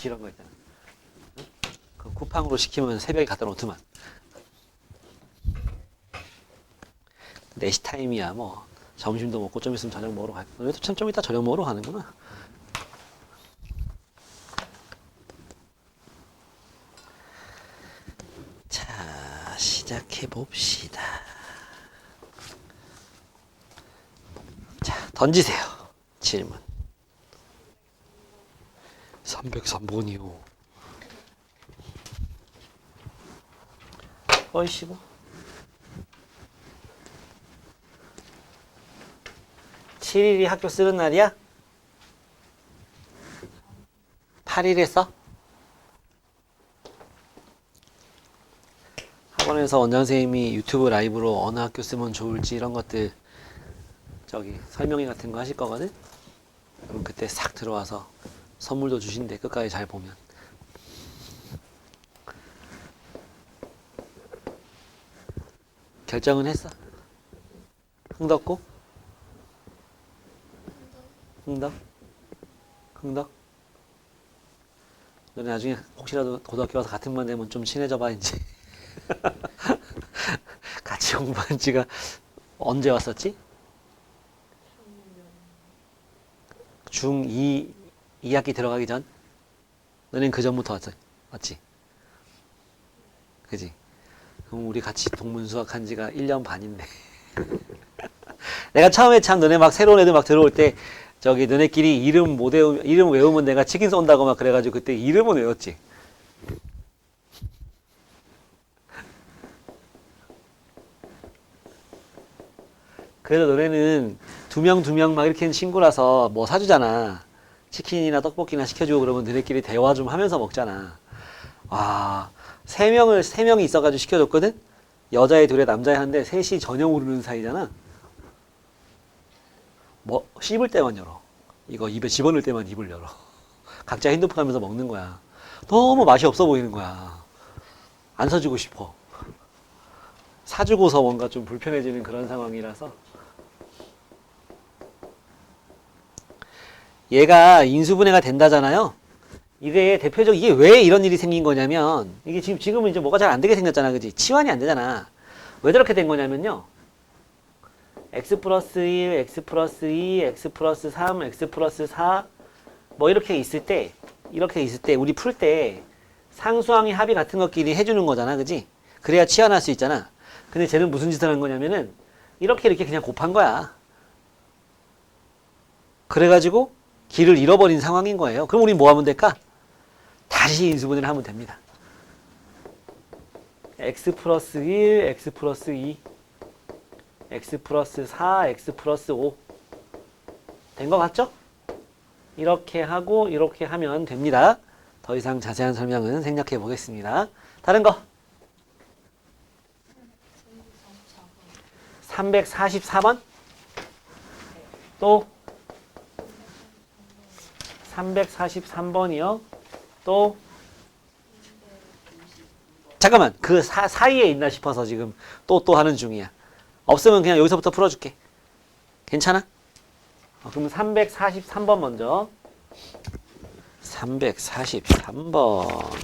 브런치 이런 거 있잖아. 그 쿠팡으로 시키면 새벽에 갖다 놓더만. 4시 타임이야 뭐. 점심도 먹고 좀 있으면 저녁 먹으러 갈. 너희도 참 좀 이따 저녁 먹으러 가는구나. 자, 시작해 봅시다. 자, 던지세요. 질문. 303번이요. 어이씨고. 7일이 학교 쓰는 날이야? 8일에 써? 학원에서 원장 선생님이 유튜브 라이브로 어느 학교 쓰면 좋을지 이런 것들 저기 설명회 같은 거 하실 거거든? 그럼 그때 싹 들어와서 선물도 주신대. 끝까지 잘 보면. 결정은 했어? 흥덕고? 흥덕? 흥덕? 너네 나중에 혹시라도 고등학교 와서 같은 반 되면 좀 친해져 봐 이제. 같이 공부한 지가 언제 왔었지? 중2 2학기 들어가기 전? 너넨 그 전부터 왔어. 맞지? 그지? 그럼 우리 같이 동문수학 한 지가 1년 반인데. 내가 처음에 참 너네 막 새로운 애들 막 들어올 때 저기 너네끼리 이름 못 외우면, 이름 외우면 내가 치킨 쏜다고 막 그래가지고 그때 이름은 외웠지. 그래도 너네는 두 명 막 이렇게 친구라서 뭐 사주잖아. 치킨이나 떡볶이나 시켜주고 그러면 너네끼리 대화 좀 하면서 먹잖아. 와, 세 명이 있어가지고 시켜줬거든? 여자애 둘에 남자애 한데 셋이 전혀 모르는 사이잖아. 뭐, 씹을 때만 열어. 이거 입에 집어넣을 때만 입을 열어. 각자 핸드폰 하면서 먹는 거야. 너무 맛이 없어 보이는 거야. 안 사주고 싶어. 사주고서 뭔가 좀 불편해지는 그런 상황이라서. 얘가 인수분해가 된다잖아요. 이게 이게 왜 이런 일이 생긴 거냐면, 이게 지금은 이제 뭐가 잘 안 되게 생겼잖아. 그지? 치환이 안 되잖아. 왜 저렇게 된 거냐면요. x 플러스 1, x 플러스 2, x 플러스 3, x 플러스 4, 뭐 이렇게 있을 때, 우리 풀 때 상수항의 합이 같은 것끼리 해주는 거잖아. 그지? 그래야 치환할 수 있잖아. 근데 쟤는 무슨 짓을 한 거냐면은, 이렇게 그냥 곱한 거야. 그래가지고, 길을 잃어버린 상황인 거예요. 그럼 우린 뭐 하면 될까? 다시 인수분해를 하면 됩니다. x 플러스 1, x 플러스 2, x 플러스 4, x 플러스 5. 된 거 같죠? 이렇게 하고 이렇게 하면 됩니다. 더 이상 자세한 설명은 생략해 보겠습니다. 다른 거. 344번. 또 343번이요. 또 잠깐만 그 사이에 있나 싶어서 지금 또 하는 중이야. 없으면 그냥 여기서부터 풀어줄게. 괜찮아? 그럼 343번 먼저. 343번.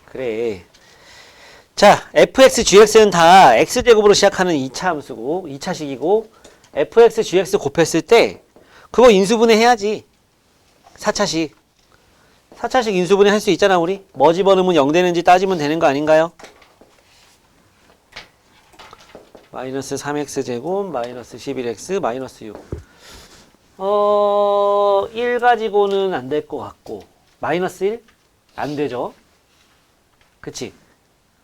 그래. 자, fx, gx는 다 x제곱으로 시작하는 2차 함수고, 2차식이고, fx, gx 곱했을 때, 그거 인수분해 해야지. 4차식. 4차식 인수분해 할 수 있잖아, 우리. 뭐 집어넣으면 0 되는지 따지면 되는 거 아닌가요? 마이너스 3x제곱, 마이너스 11x, 마이너스 6. 1 가지고는 안 될 것 같고, 마이너스 1? 안 되죠? 그치?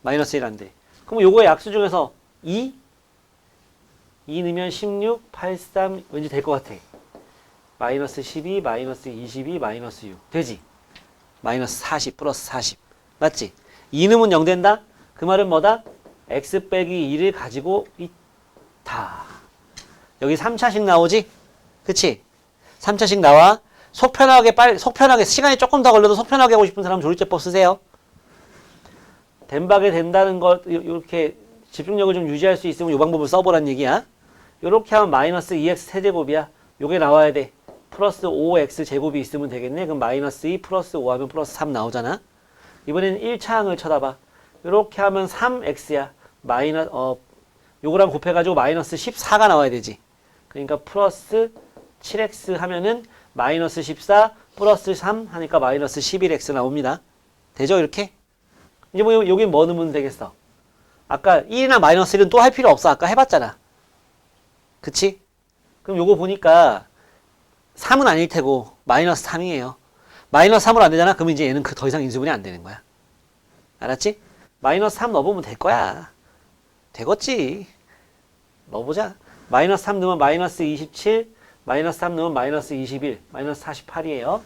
마이너스 1 안 돼. 그럼 요거의 약수 중에서 2? 2 넣으면 16, 83, 왠지 될 것 같아. 마이너스 12, 마이너스 22, 마이너스 6. 되지? 마이너스 40 플러스 40. 맞지? 2 넣으면 0 된다? 그 말은 뭐다? x 빼기 2를 가지고 있다. 여기 3차식 나오지? 그치? 3차식 나와. 속 편하게, 시간이 조금 더 걸려도 속 편하게 하고 싶은 사람은 조리제법 쓰세요. 된박에 된다는 것, 이렇게 집중력을 좀 유지할 수 있으면 이 방법을 써보란 얘기야. 이렇게 하면 마이너스 2x 세제곱이야. 요게 나와야 돼. 플러스 5x 제곱이 있으면 되겠네. 그럼 마이너스 2 플러스 5 하면 플러스 3 나오잖아. 이번에는 1차항을 쳐다봐. 이렇게 하면 3x야. 요거랑 곱해가지고 마이너스 14가 나와야 되지. 그러니까 플러스 7x 하면은 마이너스 14 플러스 3 하니까 마이너스 11x 나옵니다. 되죠? 이렇게? 이제 뭐 여기 뭐 넣으면 되겠어? 아까 1이나 마이너스 1은 또 할 필요 없어. 아까 해봤잖아. 그치? 그럼 요거 보니까 3은 아닐 테고 마이너스 3이에요. 마이너스 3으로 안 되잖아? 그러면 이제 얘는 더 이상 인수분해 안 되는 거야. 알았지? 마이너스 3 넣어보면 될 거야. 되겠지? 넣어보자. 마이너스 3 넣으면 마이너스 27, 마이너스 3 넣으면 마이너스 21, 마이너스 48이에요.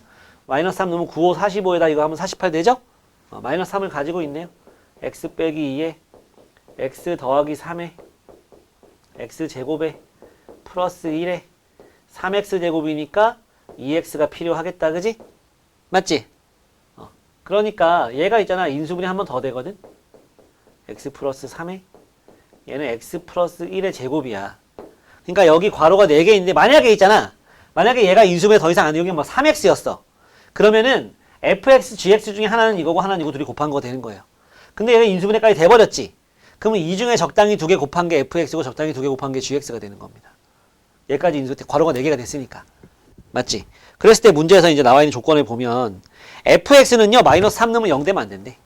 마이너스 3 넣으면 9, 5, 45에다 이거 하면 48 되죠? 마이너스 3을 가지고 있네요. x 빼기 2에 x 더하기 3에 x 제곱에 플러스 1에 3x 제곱이니까 2x가 필요하겠다. 그지? 맞지? 그러니까 얘가 있잖아. 인수분해 한 번 더 되거든. x 플러스 3에 얘는 x 플러스 1의 제곱이야. 그러니까 여기 괄호가 4개 있는데 만약에 있잖아. 만약에 얘가 인수분해 더 이상 안 돼. 여기 뭐 3x였어. 그러면은 fx, gx 중에 하나는 이거고 하나는 이거 둘이 곱한 거 되는 거예요. 근데 얘가 인수분해까지 돼버렸지. 그러면 이 중에 적당히 2개 곱한 게 fx고 적당히 2개 곱한 게 gx가 되는 겁니다. 얘까지 인수분해 괄호가 4개가 됐으니까. 맞지? 그랬을 때 문제에서 이제 나와 있는 조건을 보면 fx는요 마이너스 3 넣으면 0 되면 안 된대.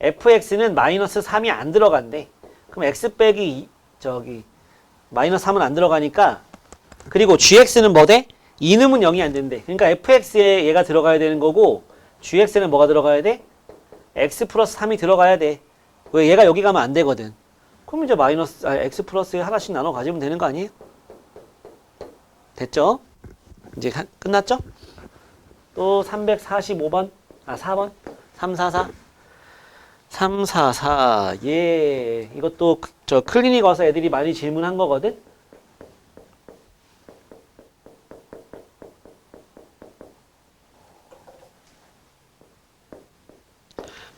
fx는 마이너스 3이 안 들어간대. 그럼 x 빼기 마이너스 3은 안 들어가니까 그리고 gx는 뭐 돼? 2 넣으면 0이 안 된대. 그러니까 fx에 얘가 들어가야 되는 거고 gx는 뭐가 들어가야 돼? x 플러스 3이 들어가야 돼. 왜? 얘가 여기 가면 안 되거든. 그럼 이제 x 플러스 하나씩 나눠 가지면 되는 거 아니에요? 됐죠? 이제 끝났죠? 또 345번 4번 344 344 예 이것도 저 클리닉 와서 애들이 많이 질문한 거거든.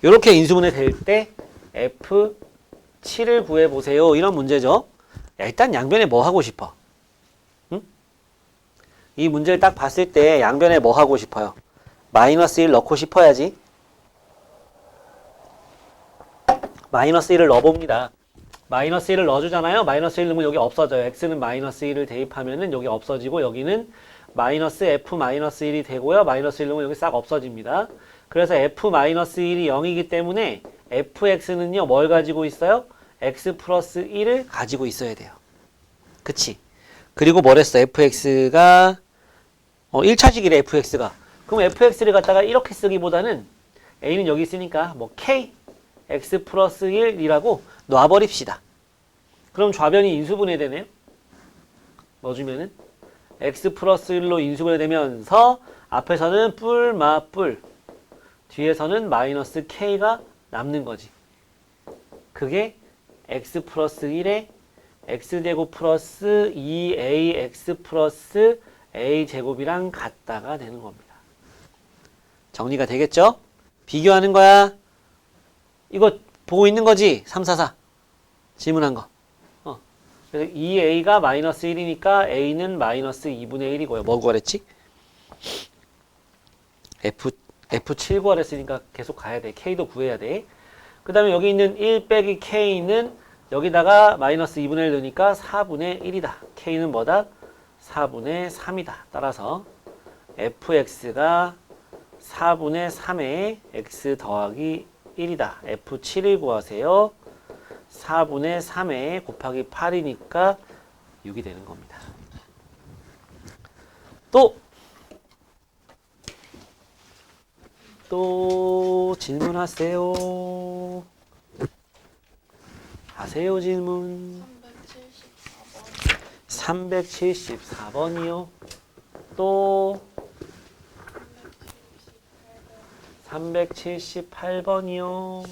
요렇게 인수분해 될 때 F7을 구해보세요. 이런 문제죠. 야, 일단 양변에 뭐 하고 싶어? 응? 이 문제를 딱 봤을 때 양변에 뭐 하고 싶어요? 마이너스 1 넣고 싶어야지. 마이너스 1을 넣어봅니다. 마이너스 1을 넣어주잖아요. 마이너스 1 넣으면 여기 없어져요. x는 마이너스 1을 대입하면은 여기 없어지고 여기는 마이너스 f-1이 되고요. 마이너스 1 넣으면 여기 싹 없어집니다. 그래서 f-1이 0이기 때문에 fx는요. 뭘 가지고 있어요? x 플러스 1을 가지고 있어야 돼요. 그치? 그리고 뭐랬어? fx가 1차식이래 fx가. 그럼 fx를 갖다가 이렇게 쓰기보다는 a는 여기 있으니까 뭐 k x 플러스 1이라고 놔버립시다. 그럼 좌변이 인수분해 되네요. 넣어주면은 x 플러스 1로 인수분해 되면서 앞에서는 뿔 뒤에서는 마이너스 k가 남는 거지. 그게 x 플러스 1에 x제곱 플러스 2ax 플러스 a제곱이랑 같다가 되는 겁니다. 정리가 되겠죠? 비교하는 거야. 이거 보고 있는 거지? 344 질문한 거. 그래서 2a가 마이너스 1이니까 a는 마이너스 2분의 1이고요. 뭐 구하랬지? F7 구하랬으니까 계속 가야 돼. K도 구해야 돼. 그 다음에 여기 있는 1 빼기 K는 여기다가 마이너스 2분의 1 넣으니까 4분의 1이다. K는 뭐다? 4분의 3이다. 따라서 fx가 4분의 3에 x 더하기 1이다. F7을 구하세요. 4분의 3에 곱하기 8이니까 6이 되는 겁니다. 또 질문하세요. 하세요 질문. 374번이요. 또 378번이요.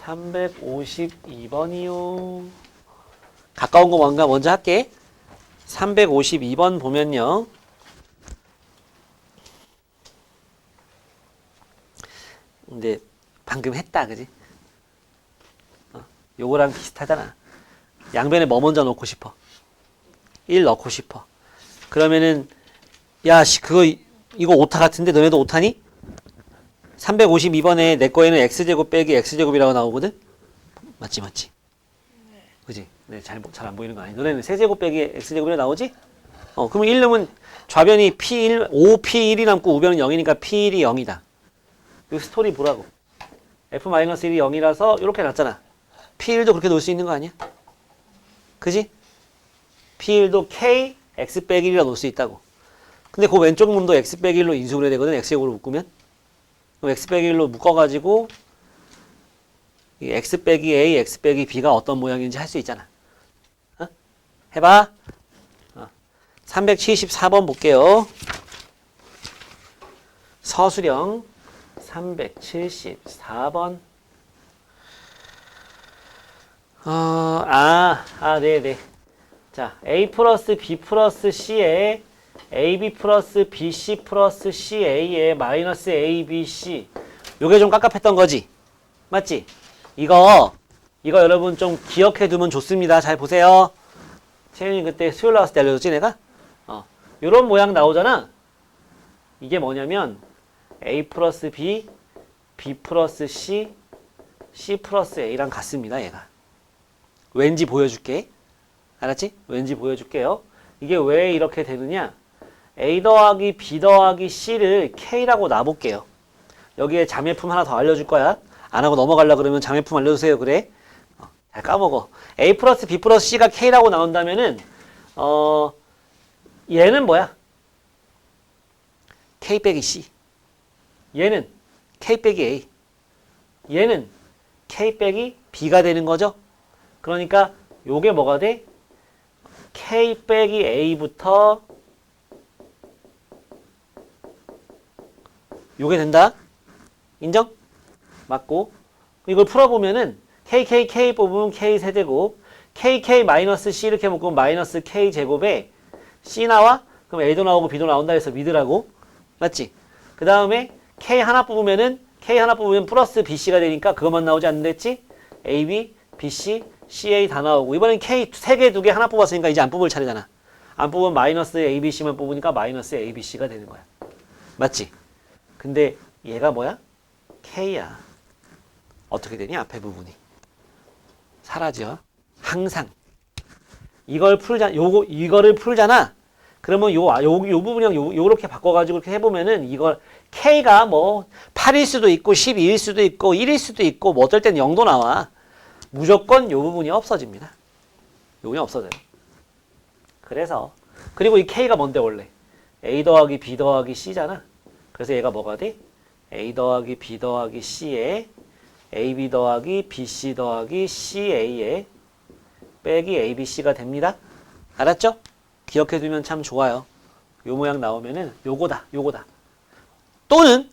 352번이요. 가까운 거 뭔가 먼저 할게. 352번 보면요. 근데 방금 했다, 그지? 요거랑 비슷하잖아. 양변에 뭐 먼저 놓고 싶어? 1 넣고 싶어. 그러면은 야, 이거 오타 같은데 너네도 오타니? 352번에 내 거에는 x제곱 빼기 x제곱이라고 나오거든? 맞지? 그지? 네, 잘 안 보이는 거 아니? 너네는 세제곱 빼기 x제곱이라고 나오지? 그러면 1 넣으면 좌변이 P1, 5P1이 남고 우변은 0이니까 P1이 0이다. 이 스토리 보라고. F-1이 0이라서 이렇게 놨잖아. P1도 그렇게 놓을 수 있는 거 아니야? 그지? P1도 K, X 빼기 1이라 놓을 수 있다고. 근데 그 왼쪽 문도 X 빼기 1로 인수를 해야 되거든. X제곱으로 묶으면. 그럼 X 빼기 1로 묶어가지고 이 X 빼기 A, X 빼기 B가 어떤 모양인지 할 수 있잖아. 해봐. 374번 볼게요. 서술형 374번. 네네. 자, A 플러스 B 플러스 C에 AB 플러스 BC 플러스 CA에 마이너스 ABC. 요게 좀 깝깝했던 거지. 맞지? 이거 여러분 좀 기억해 두면 좋습니다. 잘 보세요. 채윤이 그때 수요일 나왔을 때 알려줬지 내가? 요런 모양 나오잖아. 이게 뭐냐면 A 플러스 B, B 플러스 C, C 플러스 A랑 같습니다. 얘가. 왠지 보여줄게. 알았지? 왠지 보여줄게요. 이게 왜 이렇게 되느냐? A 더하기 B 더하기 C를 K라고 놔볼게요. 여기에 자매품 하나 더 알려줄 거야. 안 하고 넘어가려고 그러면 자매품 알려주세요. 그래? 잘 까먹어. A 플러스 B 플러스 C가 K라고 나온다면은 얘는 뭐야? K 빼기 C. 얘는 K 빼기 A. 얘는 K 빼기 B가 되는 거죠. 그러니까 요게 뭐가 돼? K 빼기 A부터 요게 된다. 인정? 맞고. 이걸 풀어보면은 K 뽑으면 K 세제곱, KK-C 이렇게 묶으면 마이너스 K 제곱에 C 나와? 그럼 A도 나오고 B도 나온다 해서 믿으라고. 맞지? 그 다음에 K 하나 뽑으면 플러스 BC가 되니까 그것만 나오지 않는댔지? AB, BC, CA 다 나오고. 이번엔 K 3개, 2개 하나 뽑았으니까 이제 안 뽑을 차례잖아. 안 뽑으면 마이너스 ABC만 뽑으니까 마이너스 ABC가 되는 거야. 맞지? 근데 얘가 뭐야? K야. 어떻게 되니? 앞에 부분이. 사라져. 항상. 이거를 풀잖아. 그러면 요 부분이랑 요렇게 바꿔가지고 이렇게 해보면은 이걸 K가 뭐 8일 수도 있고 12일 수도 있고 1일 수도 있고 뭐 어떨 땐 0도 나와. 무조건 요 부분이 없어집니다. 요 부분이 없어져요. 그래서 그리고 이 K가 뭔데 원래? A 더하기 B 더하기 C잖아. 그래서 얘가 뭐가 돼? A 더하기 B 더하기 C에 AB 더하기 BC 더하기 CA에 빼기 ABC가 됩니다. 알았죠? 기억해두면 참 좋아요. 요 모양 나오면은 요거다. 또는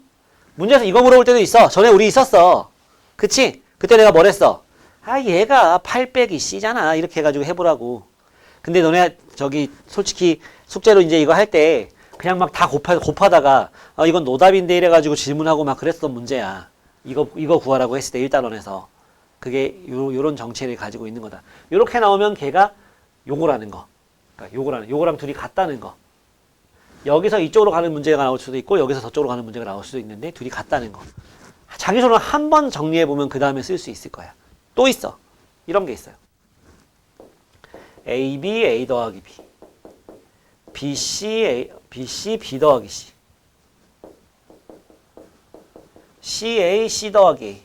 문제에서 이거 물어볼 때도 있어. 전에 우리 있었어. 그치? 그때 내가 뭘 했어? 얘가 8 빼기 C잖아. 이렇게 해가지고 해보라고. 근데 너네 솔직히 숙제로 이제 이거 할 때 그냥 막 다 곱하다가 이건 노답인데 이래가지고 질문하고 막 그랬던 문제야. 이거 구하라고 했을 때 1단원에서. 그게 요런 정체를 가지고 있는 거다. 요렇게 나오면 걔가 요거라는 거. 그러니까 요거랑 둘이 같다는 거. 여기서 이쪽으로 가는 문제가 나올 수도 있고 여기서 저쪽으로 가는 문제가 나올 수도 있는데 둘이 같다는 거. 자기 손으로 한 번 정리해보면 그 다음에 쓸 수 있을 거야. 또 있어. 이런 게 있어요. AB, A 더하기 B. BC, B 더하기 C. CA, C 더하기 A.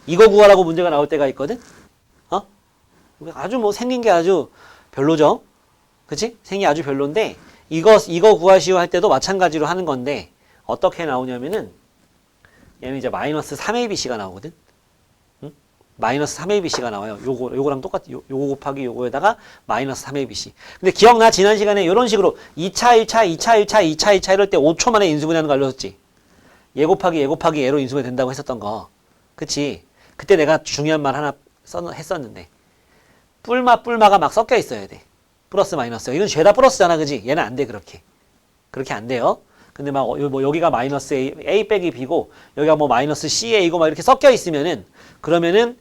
이거 구하라고 문제가 나올 때가 있거든? 아주 뭐 생긴 게 아주 별로죠? 그치? 생긴 게 아주 별론데, 이거 구하시오 할 때도 마찬가지로 하는 건데, 어떻게 나오냐면은, 얘는 이제 마이너스 3ABC가 나오거든? 응? 마이너스 3ABC가 나와요. 요거랑 똑같이, 요거 곱하기 요거에다가 마이너스 3ABC. 근데 기억나? 지난 시간에 이런 식으로 2차, 1차 이럴 때 5초 만에 인수분해하는 거 알려줬지? 얘 곱하기 얘로 인수분해 된다고 했었던 거. 그치? 그때 내가 중요한 말 하나 했었는데 뿔마가 막 섞여 있어야 돼. 플러스 마이너스. 이건 죄다 플러스잖아. 그지? 얘는 안 돼. 그렇게 안 돼요. 근데 막 뭐 여기가 마이너스 A 빼기 B고 여기가 뭐 마이너스 CA고 막 이렇게 섞여 있으면은 그러면은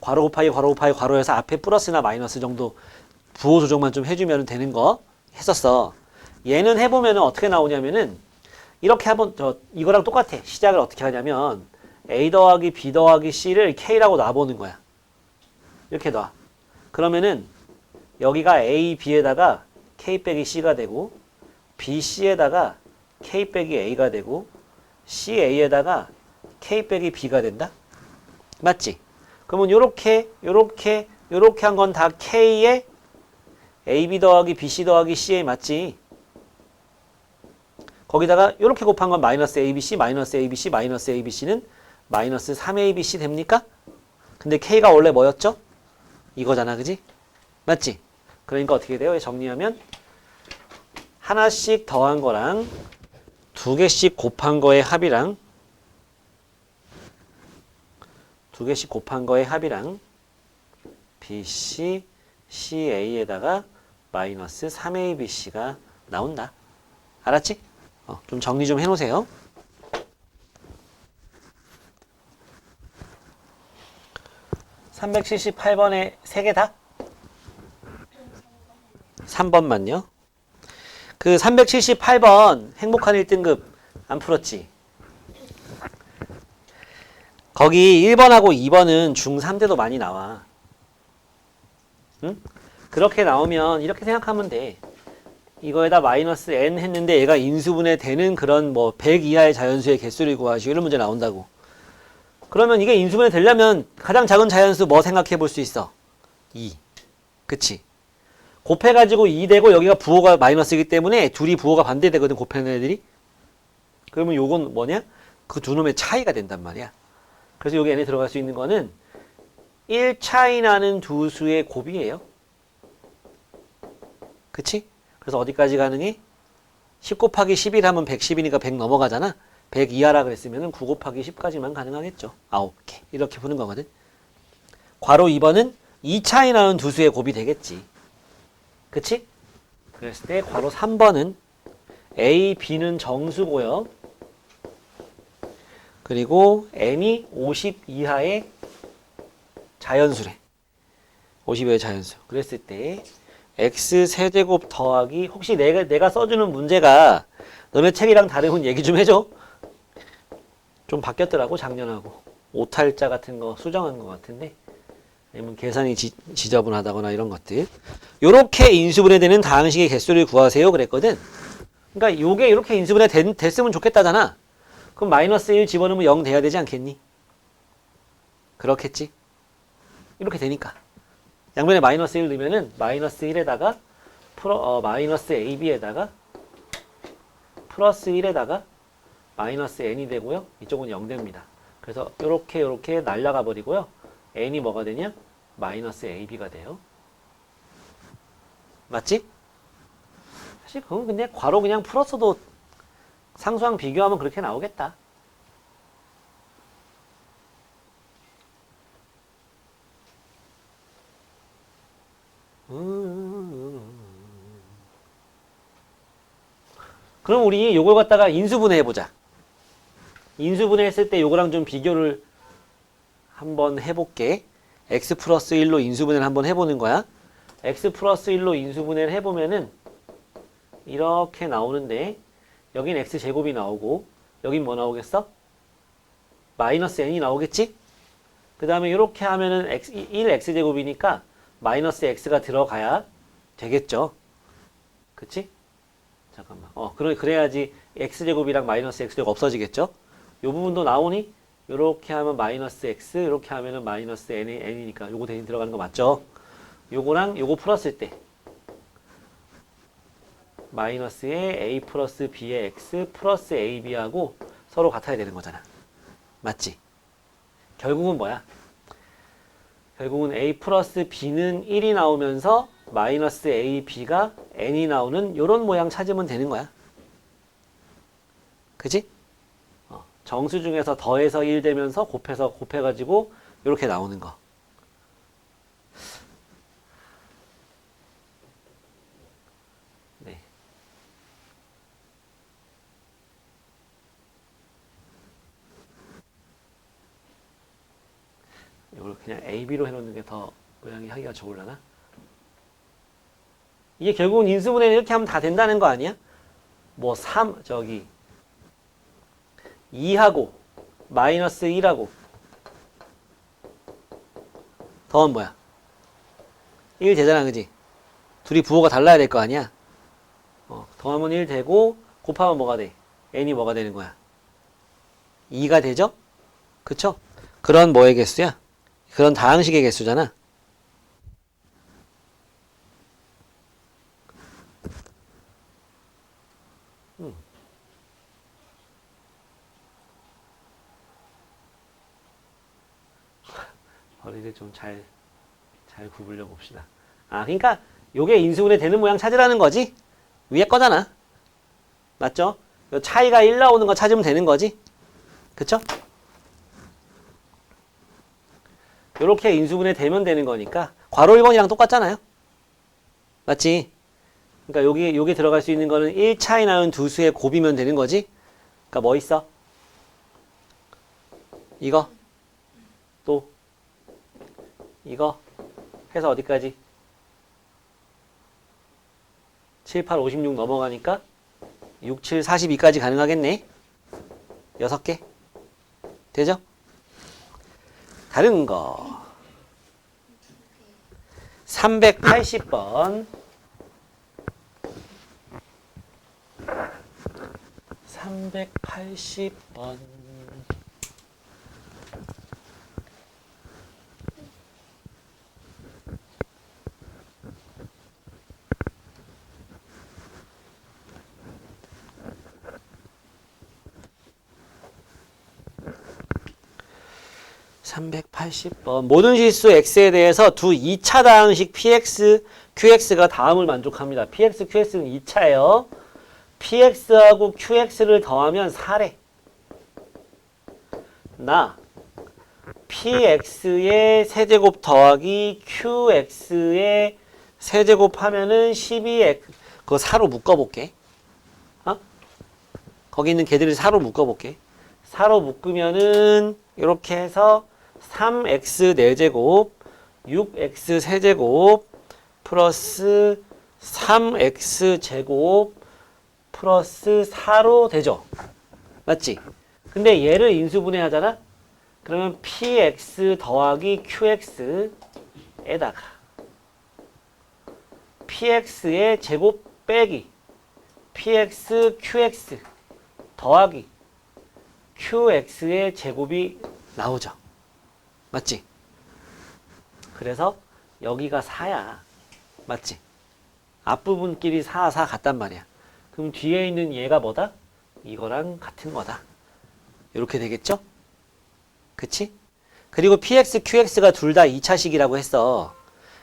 괄호 곱하기 괄호에서 앞에 플러스나 마이너스 정도 부호 조정만 좀 해주면 되는 거 했었어. 얘는 해보면 어떻게 나오냐면은 이렇게 한번 이거랑 똑같아. 시작을 어떻게 하냐면 A 더하기 B 더하기 C를 K라고 놔보는 거야. 이렇게 놔. 그러면은 여기가 A, B에다가 K 빼기 C가 되고 B, C에다가 K 빼기 A가 되고 C, A에다가 K 빼기 B가 된다? 맞지? 그러면 요렇게 한 건 다 K에 AB 더하기 BC 더하기 CA 맞지? 거기다가 요렇게 곱한 건 마이너스 ABC, 마이너스 ABC, 마이너스 ABC는 마이너스 3ABC 됩니까? 근데 K가 원래 뭐였죠? 이거잖아, 그지? 맞지? 그러니까 어떻게 돼요? 정리하면 하나씩 더한 거랑 두 개씩 곱한 거의 합이랑 BC, CA에다가 마이너스 3ABC가 나온다. 알았지? 좀 정리 좀 해놓으세요. (378번에) 3개 다? 3번만요. 그 378번 행복한 1등급 안 풀었지? 거기 1번하고 2번은 중3 때도 많이 나와. 응? 그렇게 나오면 이렇게 생각하면 돼. 이거에다 마이너스 n 했는데 얘가 인수분해 되는 그런 뭐 100 이하의 자연수의 개수를 구하시오. 이런 문제 나온다고. 그러면 이게 인수분해 되려면 가장 작은 자연수 뭐 생각해 볼 수 있어? 2. 그치? 곱해가지고 2 되고 여기가 부호가 마이너스이기 때문에 둘이 부호가 반대되거든, 곱해는 애들이. 그러면 요건 뭐냐? 그 두 놈의 차이가 된단 말이야. 그래서 여기 n에 들어갈 수 있는 거는 1 차이 나는 두 수의 곱이에요. 그치? 그래서 어디까지 가능해? 10 곱하기 11 하면 110이니까 100 넘어가잖아. 100 이하라 그랬으면 9 곱하기 10까지만 가능하겠죠. 9개. 이렇게 푸는 거거든. 괄호 2번은 2 차이 나는 두 수의 곱이 되겠지. 그치? 그랬을 때 괄호 3번은 A, B는 정수고요. 그리고 n이 50 이하의 자연수래. 50 이하의 자연수. 그랬을 때 x 세제곱 더하기, 혹시 내가 써주는 문제가 너네 책이랑 다르면 얘기 좀 해줘. 좀 바뀌었더라고, 작년하고. 오탈자 같은 거 수정한 것 같은데, 아니면 계산이 지저분하다거나 이런 것들. 요렇게 인수분해되는 다항식의 개수를 구하세요 그랬거든. 그러니까 요게 이렇게 인수분해 됐으면 좋겠다잖아. 그럼 마이너스 1 집어넣으면 0 돼야 되지 않겠니? 그렇겠지? 이렇게 되니까. 양면에 마이너스 1 넣으면은 마이너스 1에다가 마이너스 AB에다가 플러스 1에다가 마이너스 n이 되고요. 이쪽은 0 됩니다. 그래서 요렇게 날라가 버리고요. n이 뭐가 되냐? 마이너스 AB가 돼요. 맞지? 사실 그건 근데 괄호 그냥 풀었어도 상수항 비교하면 그렇게 나오겠다. 그럼 우리 요걸 갖다가 인수분해 해보자. 인수분해 했을 때 요거랑 좀 비교를 한번 해볼게. x 플러스 1로 인수분해를 한번 해보는 거야. x 플러스 1로 인수분해를 해보면은 이렇게 나오는데, 여긴 x제곱이 나오고 여긴 뭐 나오겠어? 마이너스 n이 나오겠지? 그 다음에 이렇게 하면은 1x제곱이니까 마이너스 x가 들어가야 되겠죠. 그치? 잠깐만. 그래야지 x제곱이랑 마이너스 x제곱 없어지겠죠? 요 부분도 나오니? 요렇게 하면 마이너스 x, 요렇게 하면은 마이너스 n이니까 요거 대신 들어가는 거 맞죠? 요거랑 요거 풀었을 때 마이너스의 a 플러스 b의 x 플러스 ab하고 서로 같아야 되는 거잖아. 맞지? 결국은 뭐야? 결국은 a 플러스 b는 1이 나오면서 마이너스 a, b가 n이 나오는 요런 모양 찾으면 되는 거야. 그지? 정수 중에서 더해서 1 되면서 곱해가지고 요렇게 나오는 거. 네. 이걸 그냥 AB로 해놓는 게 더 모양이 하기가 좋으려나? 이게 결국은 인수분해는 이렇게 하면 다 된다는 거 아니야? 뭐 2하고 마이너스 1하고 더하면 뭐야? 1 되잖아, 그지? 둘이 부호가 달라야 될 거 아니야? 더하면 1 되고 곱하면 뭐가 돼? n이 뭐가 되는 거야? 2가 되죠? 그쵸? 그런 뭐의 개수야? 그런 다항식의 개수잖아. 머리를 좀 잘 구분려 봅시다. 아, 그러니까 요게 인수분해 되는 모양 찾으라는 거지? 위에 거잖아. 맞죠? 요 차이가 1 나오는 거 찾으면 되는 거지? 그쵸? 요렇게 인수분해 되면 되는 거니까 괄호 1번이랑 똑같잖아요. 맞지? 그러니까 여기 들어갈 수 있는 거는 1 차이 나는 두 수의 곱이면 되는 거지? 그러니까 뭐 있어? 이거? 또? 이거? 해서 어디까지? 7, 8, 56 넘어가니까 6, 7, 42까지 가능하겠네. 6개. 되죠? 다른 거. 380번. 380번. 모든 실수 x에 대해서 두 2차 다항식 px, qx가 다음을 만족합니다. px, qx는 2차예요. px하고 qx를 더하면 4래. 나 px의 세제곱 더하기 qx의 세제곱 하면은 12x 그거 4로 묶어볼게. 거기 있는 개들을 4로 묶어볼게. 4로 묶으면은 이렇게 해서 3x 4제곱 6x 세제곱 플러스 3x 제곱 플러스 4로 되죠. 맞지? 근데 얘를 인수분해 하잖아? 그러면 px 더하기 qx에다가 px의 제곱 빼기 px qx 더하기 qx의 제곱이 나오죠. 맞지? 그래서 여기가 4야. 맞지? 앞부분끼리 4, 4 같단 말이야. 그럼 뒤에 있는 얘가 뭐다? 이거랑 같은 거다. 이렇게 되겠죠? 그치? 그리고 px, qx가 둘 다 2차식이라고 했어.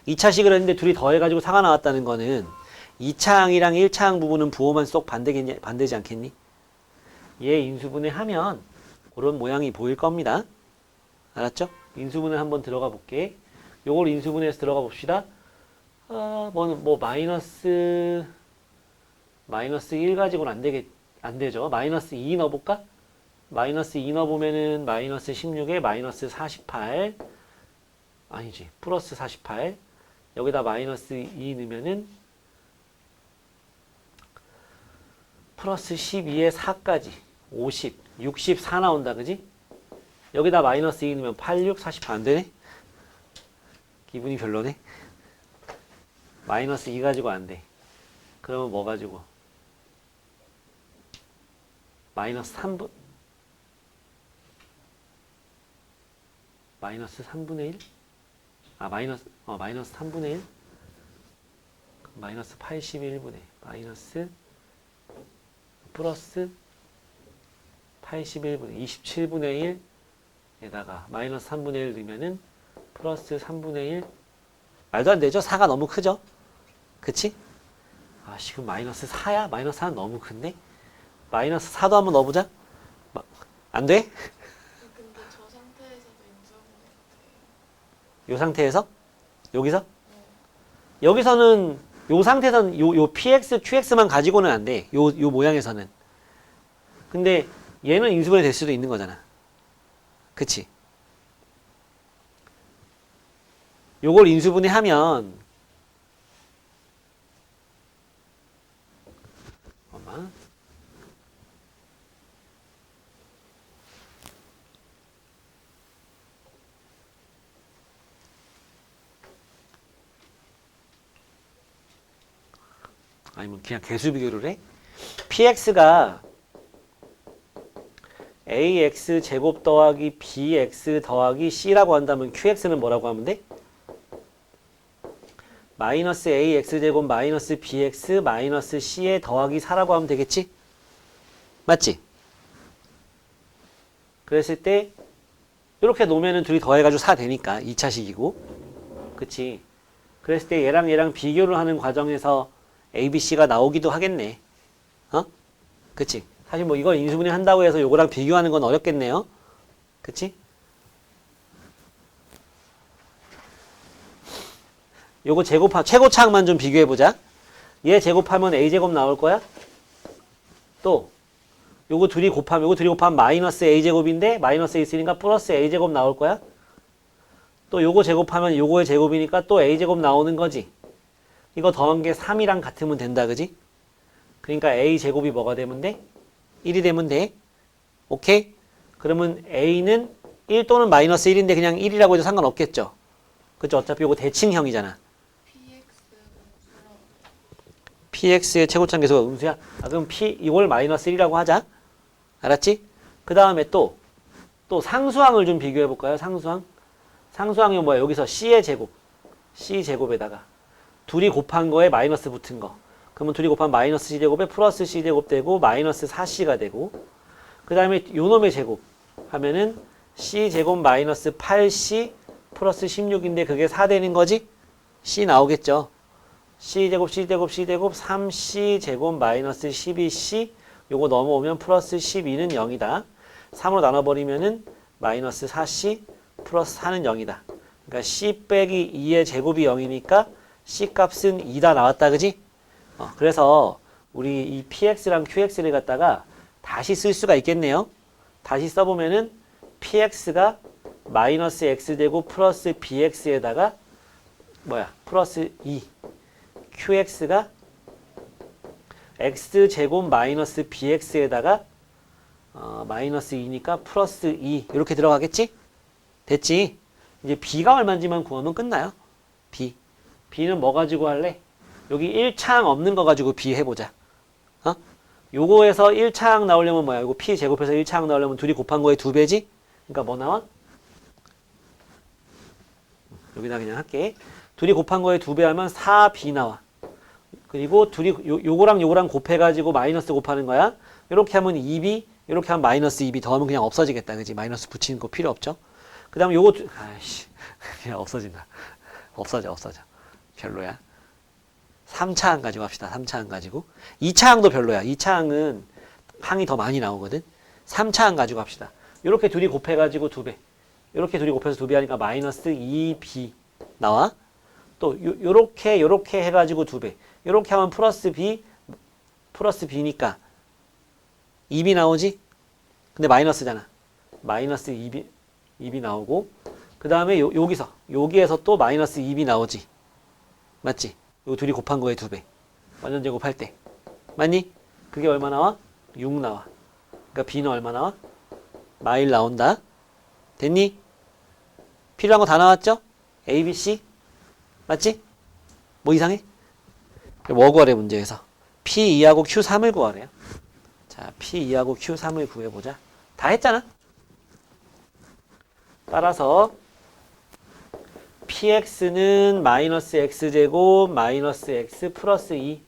2차식을 했는데 둘이 더해가지고 4가 나왔다는 거는 2차항이랑 1차항 부분은 부호만 쏙 반대지 않겠니? 얘 인수분해 하면 그런 모양이 보일 겁니다. 알았죠? 인수분해 한번 들어가 볼게. 요걸 인수분해해서 들어가 봅시다. 마이너스 1 가지고는 안 되죠. 마이너스 2 넣어볼까? 마이너스 2 넣어보면은 마이너스 16에 마이너스 48. 아니지. 플러스 48. 여기다 마이너스 2 넣으면은 플러스 12에 4까지. 50, 64 나온다. 그지? 여기다 마이너스 2 넣으면 86, 48 안 되네? 기분이 별로네? 마이너스 2 가지고 안 돼. 그러면 뭐 가지고? 마이너스 3분? 마이너스 3분의 1? 마이너스 3분의 1? 마이너스 81분의 마이너스 플러스 81분의 27분의 1에다가 마이너스 3분의 1 넣으면은 플러스 3분의 1 말도 안 되죠? 4가 너무 크죠? 그치? 지금 마이너스 4야? 마이너스 4는 너무 큰데? 마이너스 4도 한번 넣어보자. 안 돼? 근데 저 상태에서도 인수분해 같아요. 요 상태에서? 여기서? 여기서는 요 상태에서는 요 px, qx만 가지고는 안 돼. 요 모양에서는. 근데 얘는 인수분해 될 수도 있는 거잖아. 그치? 요걸 인수분해 하면 아니면 그냥 개수 비교를 해? px가 ax 제곱 더하기 bx 더하기 c라고 한다면 qx는 뭐라고 하면 돼? 마이너스 ax 제곱 마이너스 bx 마이너스 c에 더하기 4라고 하면 되겠지? 맞지? 그랬을 때 이렇게 놓으면은 둘이 더해가지고 4 되니까 2차식이고 그치? 그랬을 때 얘랑 얘랑 비교를 하는 과정에서 a, b, c가 나오기도 하겠네. 어? 그치? 사실 뭐 이걸 인수분해 한다고 해서 요거랑 비교하는 건 어렵겠네요. 그치? 요거 최고차항만 좀 비교해보자. 얘 제곱하면 a제곱 나올 거야? 또 요거 둘이 곱하면 마이너스 a제곱인데 마이너스 a 있으니까 플러스 a제곱 나올 거야? 또 요거 제곱하면 요거의 제곱이니까 또 a제곱 나오는 거지. 이거 더한 게 3이랑 같으면 된다. 그지? 그러니까 a제곱이 뭐가 되면 돼? 1이 되면 돼. 오케이? 그러면 a는 1 또는 마이너스 1인데 그냥 1이라고 해도 상관없겠죠? 그쵸? 어차피 요거 대칭형이잖아. px의 최고차항 계수가 음수야? 아, 그럼 이걸 마이너스 1이라고 하자. 알았지? 그 다음에 또 상수항을 좀 비교해 볼까요? 상수항이 뭐야? 여기서 c의 제곱, c제곱에다가 둘이 곱한 거에 마이너스 붙은 거. 그러면 둘이 곱한 마이너스 c제곱에 플러스 c제곱 되고 마이너스 4c가 되고 그 다음에 요놈의 제곱 하면은 c제곱 마이너스 8c 플러스 16인데 그게 4 되는 거지? c 나오겠죠? c제곱 3c제곱 마이너스 12c 요거 넘어오면 플러스 12는 0이다. 3으로 나눠버리면은 마이너스 4c 플러스 4는 0이다. 그러니까 c 빼기 2의 제곱이 0이니까 c 값은 2다 나왔다. 그지? 그래서 우리 이 px랑 qx를 갖다가 다시 쓸 수가 있겠네요. 다시 써보면은 px가 마이너스 x제곱 플러스 bx에다가 플러스 2 qx가 x제곱 마이너스 bx에다가 마이너스 2니까 플러스 2 이렇게 들어가겠지? 됐지? 이제 b가 얼마인지만 구하면 끝나요. b는 뭐 가지고 할래? 여기 1차항 없는 거 가지고 b 해보자. 요거에서 1차항 나오려면 뭐야? 요거 p 제곱해서 1차항 나오려면 둘이 곱한 거에 2배지? 그러니까 뭐 나와? 여기다 그냥 할게. 둘이 곱한 거에 2배 하면 4b 나와. 그리고 둘이 요거랑 요거랑 곱해가지고 마이너스 곱하는 거야. 이렇게 하면 2b, 이렇게 하면 마이너스 2b 더하면 그냥 없어지겠다. 그지? 마이너스 붙이는 거 필요 없죠? 그 다음에 요거, 그냥 없어진다. 없어져. 별로야. 3차항 가지고 합시다. 3차항 가지고. 2차항도 별로야. 2차항은 항이 더 많이 나오거든. 3차항 가지고 합시다. 이렇게 둘이 곱해가지고 2배. 이렇게 둘이 곱해서 2배 하니까 마이너스 2b 나와. 또 요렇게 해가지고 2배. 요렇게 하면 플러스 b니까 2b 나오지? 근데 마이너스잖아. 마이너스 2b 나오고 그 다음에 여기에서 또 마이너스 2b 나오지. 맞지? 요 둘이 곱한 거에 2배. 완전 제곱할 때. 맞니? 그게 얼마 나와? 6 나와. 그러니까 b는 얼마 나와? 마일 나온다. 됐니? 필요한 거 다 나왔죠? A, B, C. 맞지? 뭐 이상해? 뭐 구하래 문제에서? P2하고 Q3을 구하래요. 자, P2하고 Q3을 구해보자. 다 했잖아. 따라서 PX는 마이너스 X제곱 마이너스 X 플러스 2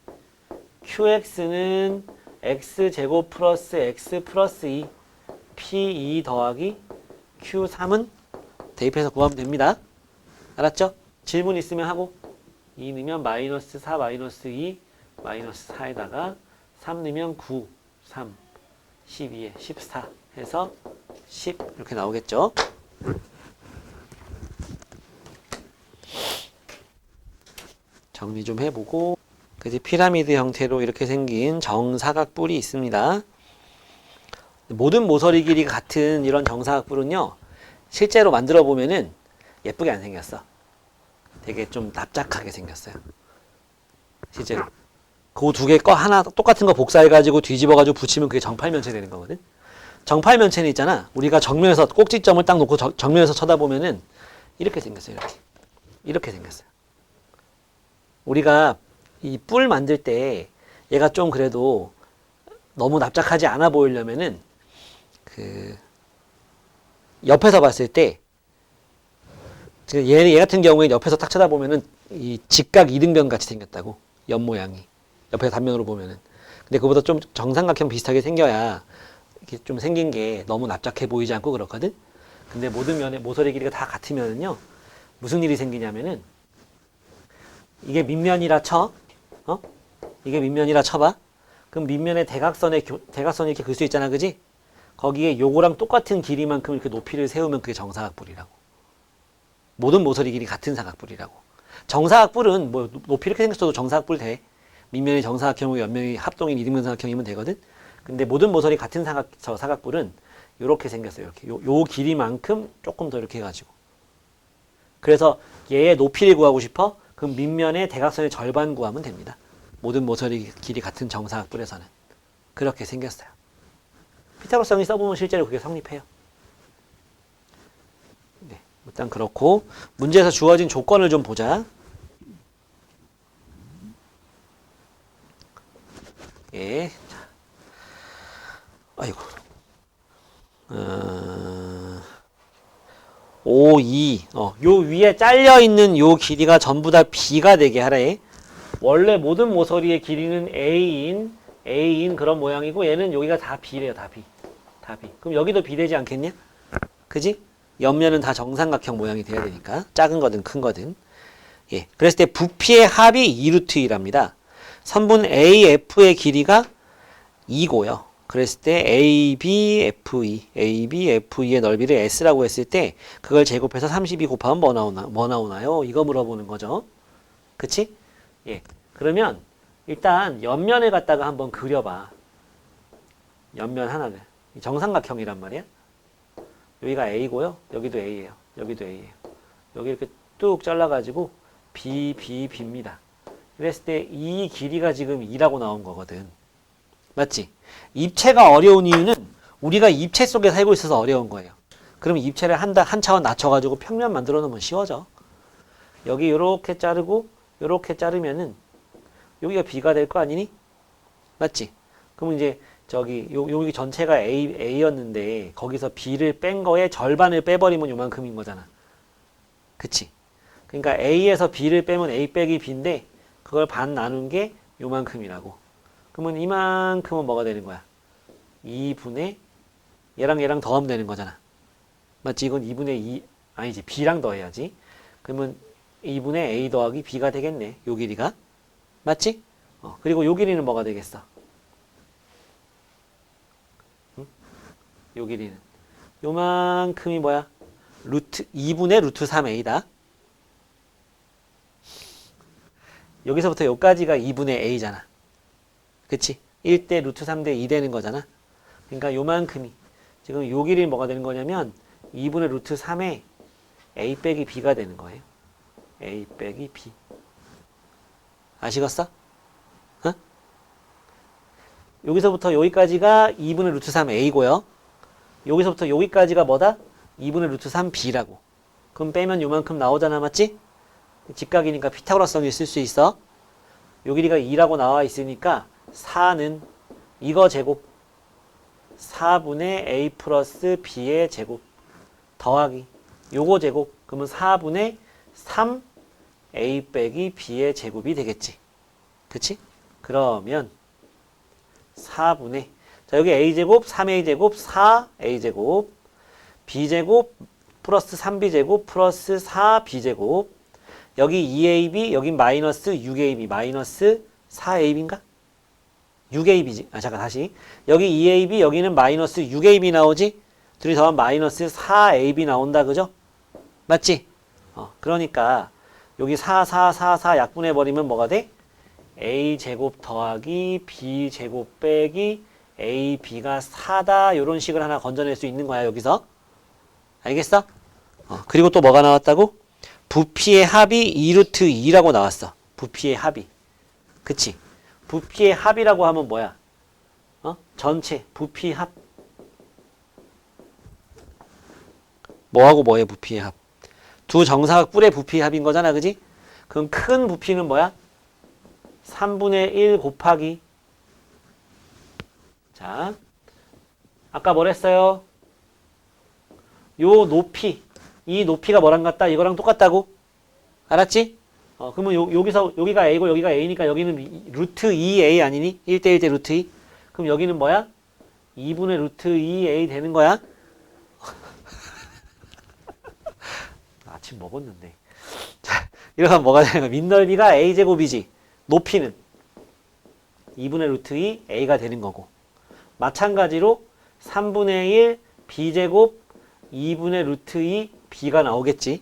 QX는 X제곱 플러스 X 플러스 2 P2 더하기 Q3은 대입해서 구하면 됩니다. 알았죠? 질문 있으면 하고 2 넣으면 마이너스 4 마이너스 2 마이너스 4에다가 3 넣으면 9 3 12에 14 해서 10 이렇게 나오겠죠? 정리 좀 해보고 그지 피라미드 형태로 이렇게 생긴 정사각뿔이 있습니다. 모든 모서리 길이가 같은 이런 정사각뿔은요 실제로 만들어 보면은 예쁘게 안 생겼어. 되게 좀 납작하게 생겼어요. 실제로 그 두 개 거 하나 똑같은 거 복사해가지고 뒤집어가지고 붙이면 그게 정팔면체 되는 거거든. 정팔면체는 있잖아. 우리가 정면에서 꼭지점을 딱 놓고 정면에서 쳐다보면은 이렇게 생겼어요. 이렇게 생겼어요. 우리가 이 뿔 만들 때 얘가 좀 그래도 너무 납작하지 않아 보이려면은 그 옆에서 봤을 때 얘 같은 경우에 옆에서 딱 쳐다보면은 이 직각 이등변 같이 생겼다고. 옆 모양이 옆에 단면으로 보면은. 근데 그보다 좀 정삼각형 비슷하게 생겨야 이렇게 좀 생긴 게 너무 납작해 보이지 않고 그렇거든. 근데 모든 면의 모서리 길이가 다 같으면은요 무슨 일이 생기냐면은 이게 밑면이라 쳐. 이게 밑면이라 쳐봐. 그럼 밑면에 대각선이 이렇게 글 수 있잖아, 그지? 거기에 요거랑 똑같은 길이만큼 이렇게 높이를 세우면 그게 정사각뿔이라고. 모든 모서리 길이 같은 사각뿔이라고. 정사각뿔은 뭐 높이 이렇게 생겼어도 정사각뿔 돼. 밑면이 정사각형이고 옆면이 합동인 이등변삼각형이면 되거든. 근데 모든 모서리 같은 사각뿔은 이렇게 생겼어요. 이렇게 요 길이만큼 조금 더 이렇게 해가지고. 그래서 얘의 높이를 구하고 싶어? 그럼 밑면의 대각선의 절반 구하면 됩니다. 모든 모서리 길이 같은 정사각뿔에서는. 그렇게 생겼어요. 피타고라스 정리 써보면 실제로 그게 성립해요. 네, 일단 그렇고 문제에서 주어진 조건을 좀 보자. 예, 아이고, 5, 2, 요 위에 잘려있는 요 길이가 전부 다 B가 되게 하래. 원래 모든 모서리의 길이는 A인 그런 모양이고 얘는 여기가 다 B래요. 다 B. 그럼 여기도 B 되지 않겠냐? 그지? 옆면은 다 정삼각형 모양이 돼야 되니까. 작은 거든 큰 거든. 예. 그랬을 때 부피의 합이 2루트 1합니다. 선분 AF의 길이가 2고요. 그랬을 때 ABFE의 넓이를 S라고 했을 때 그걸 제곱해서 32 곱하면 뭐 나오나요? 이거 물어보는 거죠. 그치? 예. 그러면 일단 옆면을 갖다가 한번 그려봐. 옆면 하나를. 정삼각형이란 말이야. 여기가 A고요. 여기도 A예요. 여기도 A예요. 여기 이렇게 뚝 잘라가지고 B입니다. 그랬을 때 이 길이가 지금 2라고 나온 거거든. 맞지? 입체가 어려운 이유는 우리가 입체 속에 살고 있어서 어려운 거예요. 그럼 입체를 한 차원 낮춰가지고 평면 만들어 놓으면 쉬워져. 여기 요렇게 자르고 요렇게 자르면은 여기가 B가 될 거 아니니? 맞지? 그럼 이제 여기 전체가 A였는데 거기서 B를 뺀 거에 절반을 빼버리면 요만큼인 거잖아. 그치? 그러니까 A에서 B를 빼면 A 빼기 B인데 그걸 반 나눈 게 요만큼이라고. 그러면 이만큼은 뭐가 되는 거야? 2분의 얘랑 더하면 되는 거잖아. 맞지? 이건 2분의 2 아니지. B랑 더해야지. 그러면 2분의 A 더하기 B가 되겠네. 요 길이가. 맞지? 그리고 요 길이는 뭐가 되겠어? 응? 요 길이는 요만큼이 뭐야? 2분의 루트 3A다. 여기서부터 여기까지가 2분의 A잖아. 그치? 1대 루트 3대 2 되는 거잖아. 그러니까 요만큼이. 지금 요 길이 뭐가 되는 거냐면 2분의 루트 3에 A 빼기 B가 되는 거예요. A 빼기 B. 아시겠어? 어? 여기서부터 여기까지가 2분의 루트 3 A고요. 여기서부터 여기까지가 뭐다? 2분의 루트 3 B라고. 그럼 빼면 요만큼 나오잖아. 맞지? 직각이니까 피타고라스 정리 쓸 수 있어. 요 길이가 2라고 나와 있으니까 4는 이거 제곱 4분의 A 플러스 B의 제곱 더하기 요거 제곱 그러면 4분의 3 A 빼기 B의 제곱이 되겠지. 그치? 그러면 4분의 자 여기 A제곱 3A제곱 4A제곱 B제곱 플러스 3B제곱 플러스 4B제곱 여기 2AB 여긴 마이너스 6AB 마이너스 4AB인가? 6AB지. 잠깐 다시. 여기 2AB 여기는 마이너스 6AB 나오지? 둘이 더하면 마이너스 4AB 나온다. 그죠? 맞지? 그러니까 여기 4 약분해버리면 뭐가 돼? A제곱 더하기 B제곱 빼기 AB가 4다. 요런 식을 하나 건져낼 수 있는 거야. 여기서. 알겠어? 그리고 또 뭐가 나왔다고? 부피의 합이 2루트 2라고 나왔어. 부피의 합이. 그치? 부피의 합이라고 하면 뭐야? 전체 부피 합. 뭐하고 뭐의 부피의 합? 두 정사각 뿔의 부피의 합인 거잖아, 그지? 그럼 큰 부피는 뭐야? 3분의 1 곱하기. 자, 아까 뭐랬어요? 요 높이, 이 높이가 뭐랑 같다? 이거랑 똑같다고? 알았지? 그러면 여기서 여기가 A고 여기가 A니까 여기는 루트 2A 아니니? 1대1 대 루트 2. 그럼 여기는 뭐야? 2분의 루트 2A 되는 거야? 아침 먹었는데. 자, 이러면 뭐가 되는 거야? 밑넓이가 A제곱이지. 높이는 2분의 루트 2 A가 되는 거고. 마찬가지로 3분의 1 B제곱 2분의 루트 2 B가 나오겠지.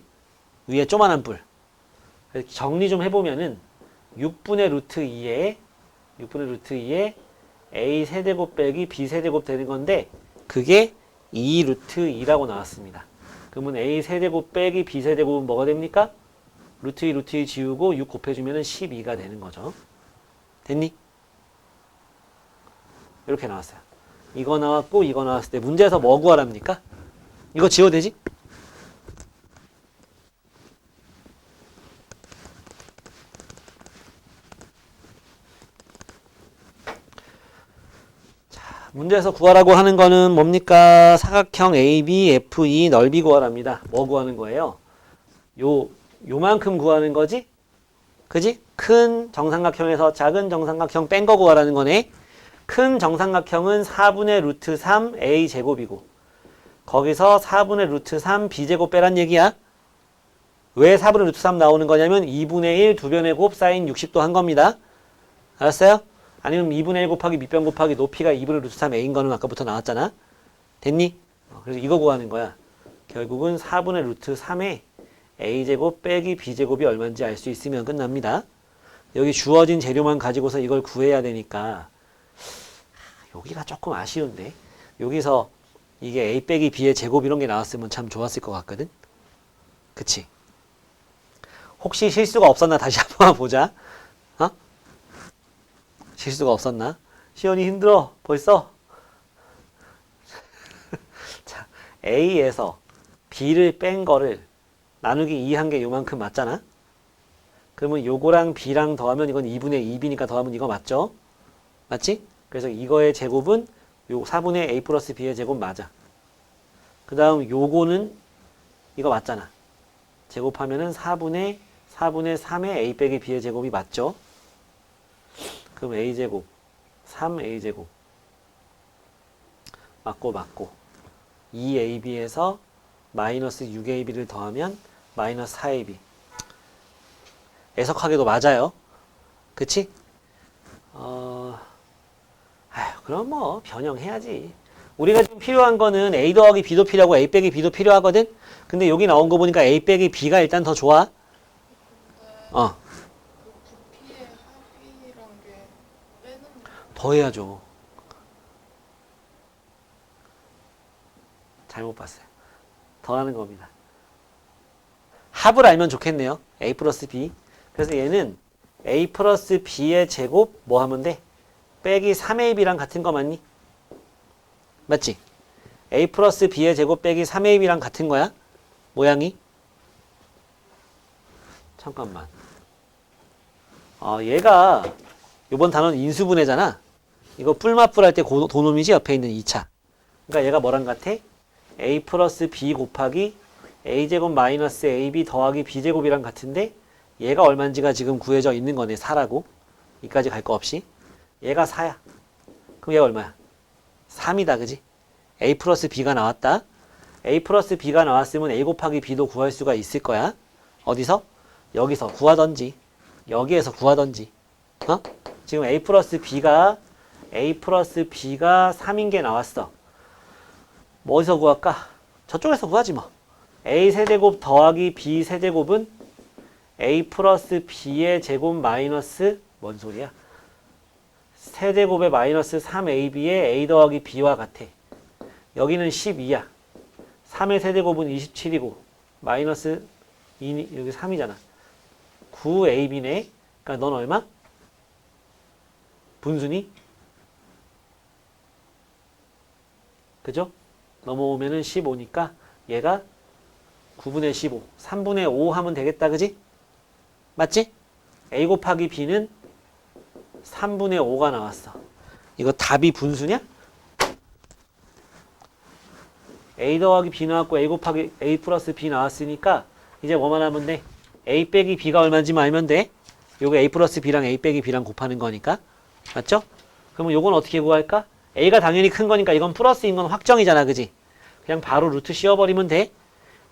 위에 조만한 뿔. 정리 좀 해보면은 6분의 루트 2에 A 세제곱 빼기 B 세제곱 되는 건데 그게 2 루트 2라고 나왔습니다. 그러면 A 세제곱 빼기 B 세제곱은 뭐가 됩니까? 루트 2 지우고 6 곱해주면 12가 되는 거죠. 됐니? 이렇게 나왔어요. 이거 나왔고 이거 나왔을 때 문제에서 뭐 구하랍니까? 이거 지워도 되지? 문제에서 구하라고 하는 거는 뭡니까? 사각형 AB, FE 넓이 구하랍니다. 뭐 구하는 거예요? 요만큼 구하는 거지? 그지? 큰 정삼각형에서 작은 정삼각형 뺀 거 구하라는 거네. 큰 정삼각형은 4분의 루트 3 A 제곱이고 거기서 4분의 루트 3 B제곱 빼란 얘기야. 왜 4분의 루트 3 나오는 거냐면 2분의 1 두 변의 곱 사인 60도 한 겁니다. 알았어요? 아니면 2분의 1 곱하기 밑변 곱하기 높이가 2분의 루트 3 A인 거는 아까부터 나왔잖아. 됐니? 그래서 이거 구하는 거야. 결국은 4분의 루트 3에 A제곱 빼기 B제곱이 얼마인지 알 수 있으면 끝납니다. 여기 주어진 재료만 가지고서 이걸 구해야 되니까 여기가 조금 아쉬운데 여기서 이게 A 빼기 B의 제곱 이런 게 나왔으면 참 좋았을 것 같거든. 그치? 혹시 실수가 없었나 다시 한번 보자. 실수가 없었나? 시연이 힘들어 벌써? 자, A에서 B를 뺀 거를 나누기 2한 게 요만큼 맞잖아? 그러면 요거랑 B랑 더하면 이건 2분의 2B니까 더하면 이거 맞죠? 맞지? 그래서 이거의 제곱은 요 4분의 A 플러스 B의 제곱 맞아. 그 다음 요거는 이거 맞잖아. 제곱하면은 4분의 3의 A 빼기 B의 제곱이 맞죠? 그럼 A제곱 3A제곱 맞고 2AB에서 마이너스 6AB를 더하면 마이너스 4AB. 애석하게도 맞아요. 그치? 그럼 뭐 변형해야지. 우리가 지금 필요한 거는 A 더하기 B도 필요하고 A 빼기 B도 필요하거든? 근데 여기 나온 거 보니까 A 빼기 B가 일단 더 좋아. 그 부피의 합이란 게 빼는 거. 더 해야죠. 잘못 봤어요. 더 하는 겁니다. 합을 알면 좋겠네요. A 플러스 B. 그래서 얘는 A 플러스 B의 제곱 뭐 하면 돼? 빼기 3AB랑 같은 거 맞니? 맞지? A 플러스 B의 제곱 빼기 3AB랑 같은 거야? 모양이? 잠깐만. 얘가 요번 단어는 인수분해잖아. 이거 뿔맞뿔 할 때 도놈이지 옆에 있는 2차. 그러니까 얘가 뭐랑 같아? A 플러스 B 곱하기 A제곱 마이너스 AB 더하기 B제곱이랑 같은데 얘가 얼마인지가 지금 구해져 있는 거네. 4라고. 이까지 갈 거 없이. 얘가 4야. 그럼 얘가 얼마야? 3이다. 그지? A 플러스 B가 나왔다. A 플러스 B가 나왔으면 A 곱하기 B도 구할 수가 있을 거야. 어디서? 여기서 구하던지 여기에서 구하던지. 지금 A 플러스 B가 3인 게 나왔어. 뭐 어디서 구할까? 저쪽에서 구하지 뭐. A 세제곱 더하기 B 세제곱은 A 플러스 B의 제곱 마이너스 뭔 소리야? 세제곱의 마이너스 3AB의 A 더하기 B와 같아. 여기는 12야. 3의 세제곱은 27이고 마이너스 2, 여기 3이잖아. 9AB네. 그러니까 넌 얼마? 분순이. 그죠? 넘어오면은 15니까 얘가 9분의 15, 3분의 5 하면 되겠다. 그지? 맞지? A 곱하기 B는 3분의 5가 나왔어. 이거 답이 분수냐? A 더하기 B 나왔고 A 곱하기 A 플러스 B 나왔으니까 이제 뭐만 하면 돼? A 빼기 B가 얼마인지만 알면 돼. 요거 A 플러스 B랑 A 빼기 B랑 곱하는 거니까. 맞죠? 그러면 요건 어떻게 구할까? A가 당연히 큰 거니까 이건 플러스인 건 확정이잖아. 그지? 그냥 바로 루트 씌워버리면 돼.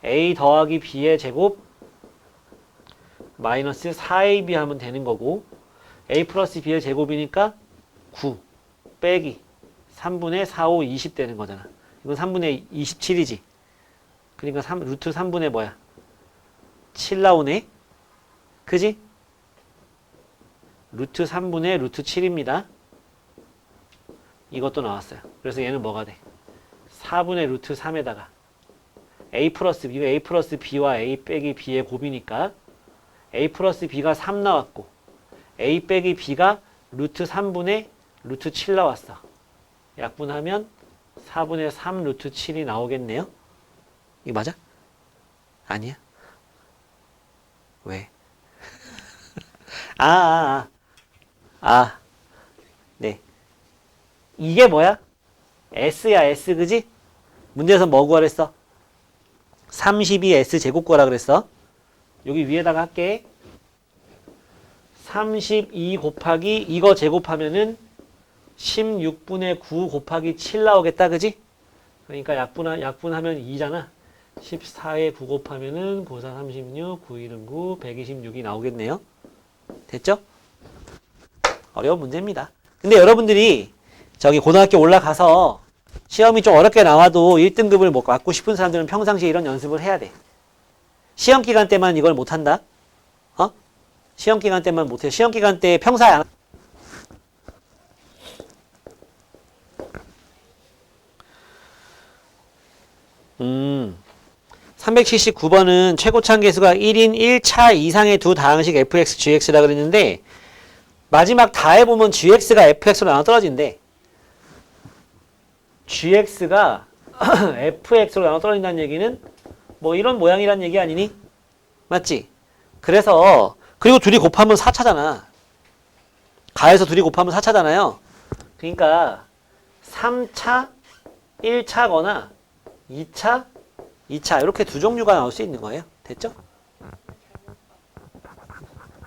A 더하기 B의 제곱 마이너스 4AB 하면 되는 거고 A 플러스 B의 제곱이니까 9 빼기 3분의 4, 5, 20 되는 거잖아. 이건 3분의 27이지. 그러니까 루트 3분의 뭐야? 7 나오네. 그지? 루트 3분의 루트 7입니다. 이것도 나왔어요. 그래서 얘는 뭐가 돼? 4분의 루트 3에다가 A 플러스 B, A 플러스 B와 A 빼기 B의 곱이니까 A 플러스 B가 3 나왔고 A 빼기 B가 루트 3분의 루트 7 나왔어. 약분하면 4분의 3 루트 7이 나오겠네요. 이거 맞아? 아니야? 왜? 네. 이게 뭐야? S야, S, 그지? 문제에서 뭐 구하랬어? 32S 제곱구하라 그랬어. 여기 위에다가 할게. 32 곱하기 이거 제곱하면은 16분의 9 곱하기 7 나오겠다. 그지? 그러니까 약분하면 2잖아. 14에 9 곱하면은 9, 4, 36, 9, 1은 9, 126이 나오겠네요. 됐죠? 어려운 문제입니다. 근데 여러분들이 저기 고등학교 올라가서 시험이 좀 어렵게 나와도 1등급을 맞고 싶은 사람들은 평상시에 이런 연습을 해야 돼. 시험 기간 때만 이걸 못한다? 어? 시험 기간 때만 못해. 시험 기간 때 평사에 안 379번은 최고차항 계수가 1인 1차 이상의 두 다항식 fx, gx라 그랬는데 마지막 다 해보면 gx가 fx로 나눠 떨어진대. gx가 fx로 나눠 떨어진다는 얘기는 뭐 이런 모양이란 얘기 아니니? 맞지? 그래서 그리고 둘이 곱하면 4차잖아. 가에서 둘이 곱하면 4차잖아요. 그러니까 3차, 1차거나 2차, 2차 이렇게 두 종류가 나올 수 있는 거예요. 됐죠?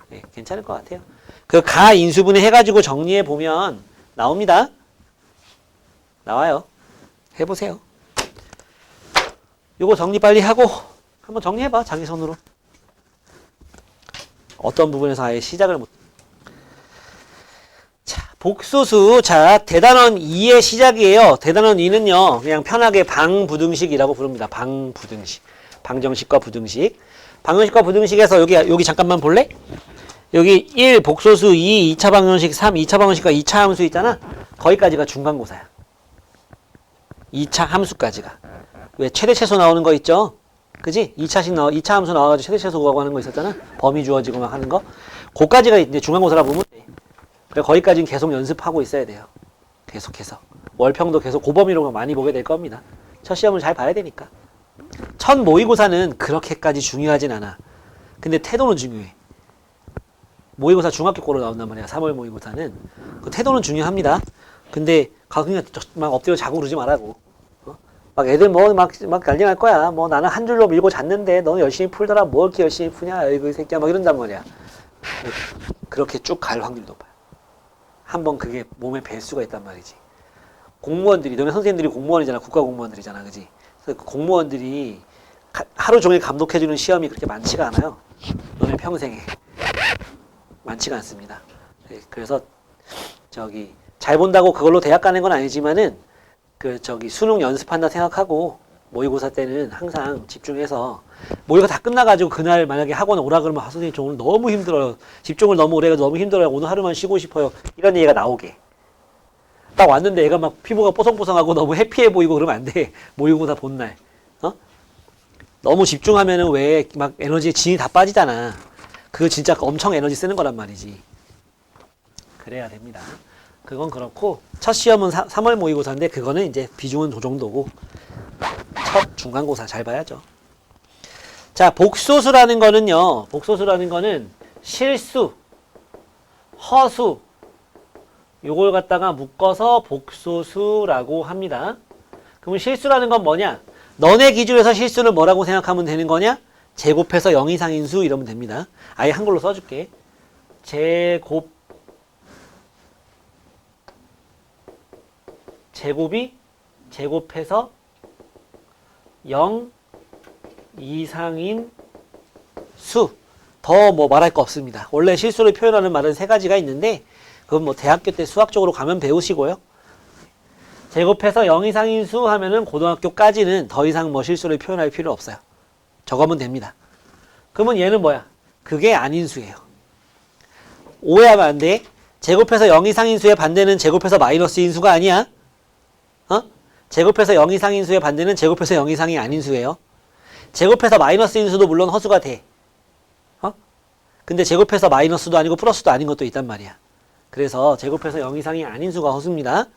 네, 괜찮을 것 같아요. 그 가 인수분해 해가지고 정리해 보면 나옵니다. 나와요. 해보세요. 요거 정리 빨리 하고 한번 정리해봐. 자기 손으로. 어떤 부분에서 아예 시작을 못. 자, 복수수. 자, 대단원 2의 시작이에요. 대단원 2는요. 그냥 편하게 방부등식이라고 부릅니다. 방부등식. 방정식과 부등식. 방정식과 부등식에서 여기 잠깐만 볼래? 여기 1 복소수 2 2차 방정식 3 2차 방정식과 2차 함수 있잖아. 거기까지가 중간고사야. 2차 함수까지가. 왜 최대 최소 나오는 거 있죠? 그지? 2차 함수 나와가지고 최대 최소 구하고 하는 거 있었잖아. 범위 주어지고 막 하는 거. 그까지가 이제 중간고사라 보면 돼. 그래 거기까지는 계속 연습하고 있어야 돼요. 계속해서. 월평도 계속 고범위로 많이 보게 될 겁니다. 첫 시험을 잘 봐야 되니까. 첫 모의고사는 그렇게까지 중요하진 않아. 근데 태도는 중요해. 모의고사 중학교 거로 나온단 말이야. 3월 모의고사는. 그 태도는 중요합니다. 근데 그냥 막 엎드려 자고 그러지 말라고. 막 애들 막 난리 날 거야. 뭐 나는 한 줄로 밀고 잤는데 너는 열심히 풀더라. 뭐 이렇게 열심히 푸냐. 아이고 이 새끼야. 막 이런단 말이야. 그렇게 쭉 갈 확률이 높아요. 한번 그게 몸에 뵐 수가 있단 말이지. 공무원들이, 너네 선생님들이 공무원이잖아. 국가공무원들이잖아. 그지? 그래서 공무원들이 하루 종일 감독해주는 시험이 그렇게 많지가 않아요. 너네 평생에. 많지가 않습니다. 그래서 잘 본다고 그걸로 대학 가는 건 아니지만은 수능 연습한다 생각하고 모의고사 때는 항상 집중해서 모의고사 다 끝나가지고 그날 만약에 학원 오라 그러면 선생님 저 오늘 너무 힘들어요. 집중을 너무 오래 해서 너무 힘들어요. 오늘 하루만 쉬고 싶어요. 이런 얘기가 나오게. 딱 왔는데 애가 막 피부가 뽀송뽀송하고 너무 해피해 보이고 그러면 안 돼. 모의고사 본 날. 너무 집중하면은 왜 막 에너지에 진이 다 빠지잖아. 그거 진짜 엄청 에너지 쓰는 거란 말이지. 그래야 됩니다. 그건 그렇고 첫 시험은 3월 모의고사인데 그거는 이제 비중은 그 정도고 첫 중간고사 잘 봐야죠. 자, 복소수라는 거는요. 복소수라는 거는 실수, 허수 요걸 갖다가 묶어서 복소수라고 합니다. 그러면 실수라는 건 뭐냐? 너네 기준에서 실수를 뭐라고 생각하면 되는 거냐? 제곱해서 0 이상인 수 이러면 됩니다. 아예 한글로 써줄게. 제곱이 제곱해서 0 이상인 수. 더 뭐 말할 거 없습니다. 원래 실수를 표현하는 말은 세 가지가 있는데 그건 뭐 대학교 때 수학적으로 가면 배우시고요. 제곱해서 0 이상인 수 하면은 고등학교까지는 더 이상 뭐 실수를 표현할 필요 없어요. 적으면 됩니다. 그러면 얘는 뭐야? 그게 아닌 수예요. 오해하면 안 돼. 제곱해서 0 이상인 수의 반대는 제곱해서 마이너스인 수가 아니야. 어? 제곱해서 0 이상인 수의 반대는 제곱해서 0 이상이 아닌 수예요. 제곱해서 마이너스인 수도 물론 허수가 돼. 어? 근데 제곱해서 마이너스도 아니고 플러스도 아닌 것도 있단 말이야. 그래서 제곱해서 0 이상이 아닌 수가 허수입니다.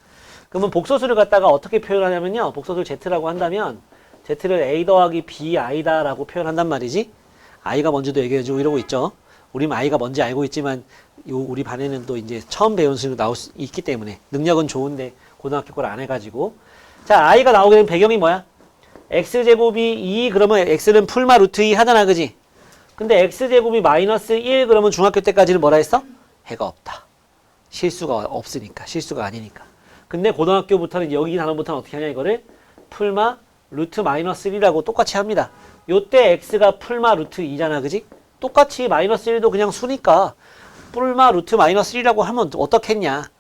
그러면 복소수를 갖다가 어떻게 표현하냐면요. 복소수를 Z라고 한다면 Z를 A 더하기 B I다 라고 표현한단 말이지. I가 뭔지도 얘기해주고 이러고 있죠. 우리는 I가 뭔지 알고 있지만 우리 반에는 또 이제 처음 배운 수가 나올 수 있기 때문에 능력은 좋은데 고등학교 걸 안 해가지고 자 I가 나오게 된 배경이 뭐야? X제곱이 2 그러면 X는 풀마 루트 2 하잖아 그지? 근데 X제곱이 마이너스 1 그러면 중학교 때까지는 뭐라 했어? 해가 없다. 실수가 없으니까 실수가 아니니까. 근데 고등학교부터는 여기 단원부터는 어떻게 하냐 이거를 풀마 루트 마이너스 1이라고 똑같이 합니다. 요때 x가 풀마 루트 2잖아 그지? 똑같이 마이너스 1도 그냥 수니까 풀마 루트 마이너스 1이라고 하면 어떻겠냐.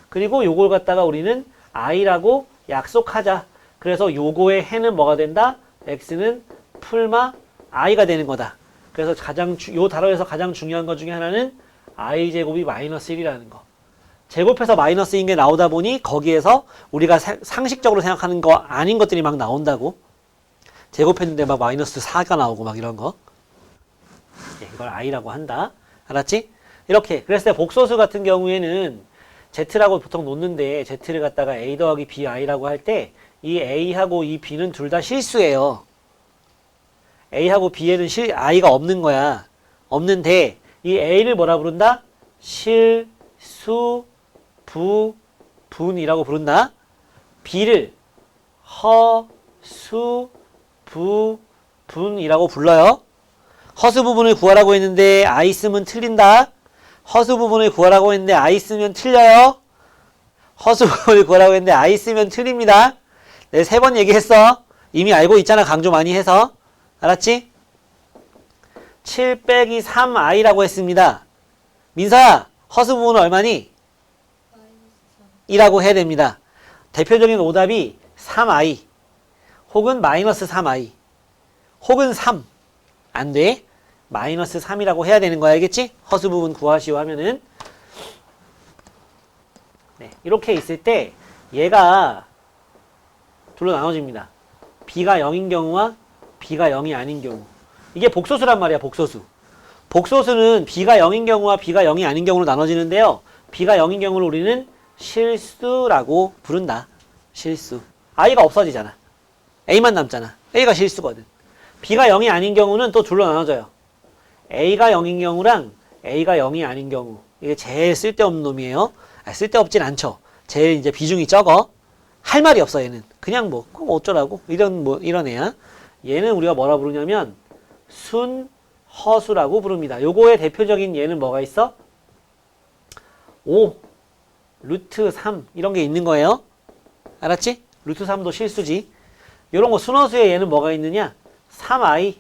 그리고 요걸 갖다가 우리는 i라고 약속하자. 그래서 요거의 해는 뭐가 된다? x는 풀마 i가 되는 거다. 그래서 요 단원에서 가장 중요한 것 중에 하나는 i제곱이 마이너스 1이라는 거. 제곱해서 마이너스인 게 나오다 보니 거기에서 우리가 상식적으로 생각하는 거 아닌 것들이 막 나온다고. 제곱했는데 막 마이너스 4가 나오고 막 이런 거. 이걸 i라고 한다. 알았지? 이렇게. 그랬을 때 복소수 같은 경우에는 z라고 보통 놓는데 z를 갖다가 a 더하기 b i라고 할 때 이 a하고 이 b는 둘 다 실수예요. a하고 b에는 i가 없는 거야. 없는데 이 a를 뭐라 부른다? 실수 분이라고 부른다. b를 허수분이라고 불러요. 허수 부분을 구하라고 했는데 I 쓰면 틀린다. 허수 부분을 구하라고 했는데 I 쓰면 틀려요. 허수 부분을 구하라고 했는데 I 쓰면 틀립니다. 내가 3번 얘기했어. 이미 알고 있잖아. 강조 많이 해서. 알았지? 7 빼기 3i라고 했습니다. 민서야, 허수 부분은 얼마니? 2라고 해야 됩니다. 대표적인 오답이 3i 혹은 마이너스 3i 혹은 3 안 돼. 마이너스 3이라고 해야 되는 거야. 알겠지? 허수 부분 구하시오 하면은 네, 이렇게 있을 때 얘가 둘로 나눠집니다. b가 0인 경우와 b가 0이 아닌 경우. 이게 복소수란 말이야. 복소수. 복소수는 b가 0인 경우와 b가 0이 아닌 경우로 나눠지는데요. b가 0인 경우를 우리는 실수라고 부른다. 실수. i가 없어지잖아. a만 남잖아. a가 실수거든. b가 0이 아닌 경우는 또 둘로 나눠져요. a가 0인 경우랑 a가 0이 아닌 경우. 이게 제일 쓸데없는 놈이에요. 쓸데없진 않죠. 제일 이제 비중이 적어. 할 말이 없어 얘는. 그냥 뭐 어쩌라고 이런 애야. 얘는 우리가 뭐라 부르냐면 순허수라고 부릅니다. 요거의 대표적인 얘는 뭐가 있어? 5 루트 3 이런 게 있는 거예요. 알았지? 루트 3도 실수지. 요런 거 순허수에 얘는 뭐가 있느냐? 3i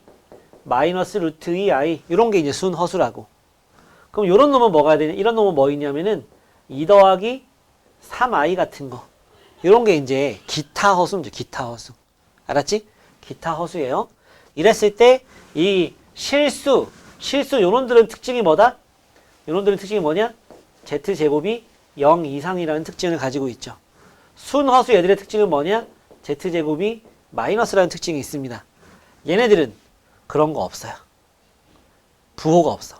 마이너스 루트 2i 이런 게 이제 순허수라고. 그럼 요런 놈은 뭐가 되냐? 이런 놈은 뭐 있냐면은 2 더하기 3i 같은 거. 요런 게 이제 기타 허수입니다. 기타 허수. 알았지? 기타 허수예요. 이랬을 때 이 실수 요놈들은 특징이 뭐다? 요놈들은 특징이 뭐냐? z제곱이 0 이상이라는 특징을 가지고 있죠. 순허수 얘들의 특징은 뭐냐? z제곱이 마이너스라는 특징이 있습니다. 얘네들은 그런 거 없어요. 부호가 없어.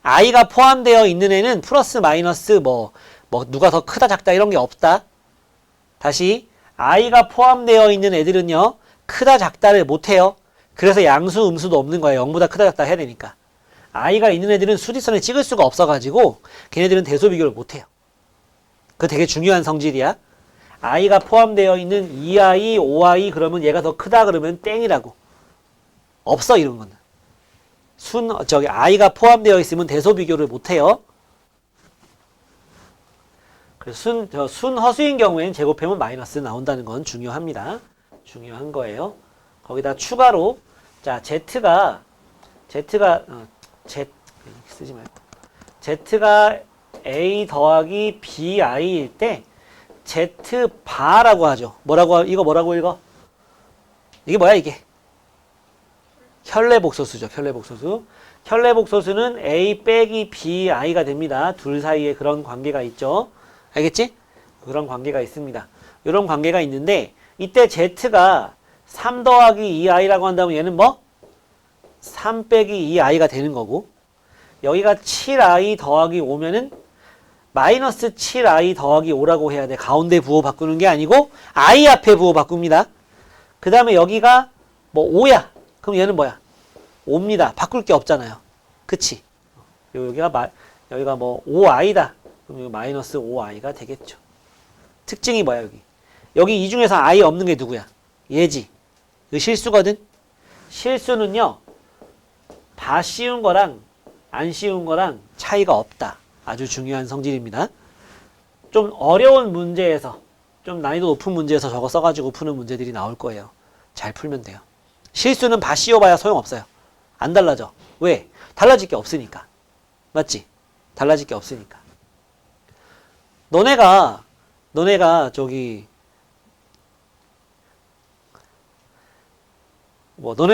i가 포함되어 있는 애는 플러스 마이너스 뭐 뭐 누가 더 크다 작다 이런 게 없다. 다시 i가 포함되어 있는 애들은요. 크다 작다를 못해요. 그래서 양수 음수도 없는 거예요. 0보다 크다 작다 해야 되니까. i가 있는 애들은 수직선을 찍을 수가 없어가지고 걔네들은 대소 비교를 못해요. 그거 되게 중요한 성질이야. i가 포함되어 있는 2i, 5i 그러면 얘가 더 크다 그러면 땡이라고. 없어 이런 거는. i가 포함되어 있으면 대소 비교를 못해요. 그래서 순허수인 경우에는 제곱하면 마이너스 나온다는 건 중요합니다. 중요한 거예요. 거기다 추가로 자 z가 쓰지 말고 z가 a 더하기 bi일 때 z 바라고 하죠. 이거 뭐라고 읽어? 이게 뭐야 이게? 혈례복소수죠. 혈례복소수. 혈례복소수는 a 빼기 bi가 됩니다. 둘 사이에 그런 관계가 있죠. 알겠지? 그런 관계가 있습니다. 이런 관계가 있는데 이때 z가 3 더하기 2i라고 한다면 얘는 뭐? 3 빼기 2i가 되는 거고 여기가 7i 더하기 5면은 마이너스 7i 더하기 5라고 해야 돼. 가운데 부호 바꾸는 게 아니고 i 앞에 부호 바꿉니다. 그 다음에 여기가 뭐 5야. 그럼 얘는 뭐야? 5입니다. 바꿀 게 없잖아요. 그치? 여기가 뭐 5i다. 그럼 여기 마이너스 5i가 되겠죠. 특징이 뭐야 여기? 여기 이 중에서 i 없는 게 누구야? 얘지. 이거 실수거든? 실수는요. 다 씌운 거랑 안 씌운 거랑 차이가 없다. 아주 중요한 성질입니다. 좀 어려운 문제에서 좀 난이도 높은 문제에서 저거 써가지고 푸는 문제들이 나올 거예요. 잘 풀면 돼요. 실수는 다 씌워봐야 소용없어요. 안 달라져. 왜? 달라질 게 없으니까. 맞지? 달라질 게 없으니까. 너네가 너네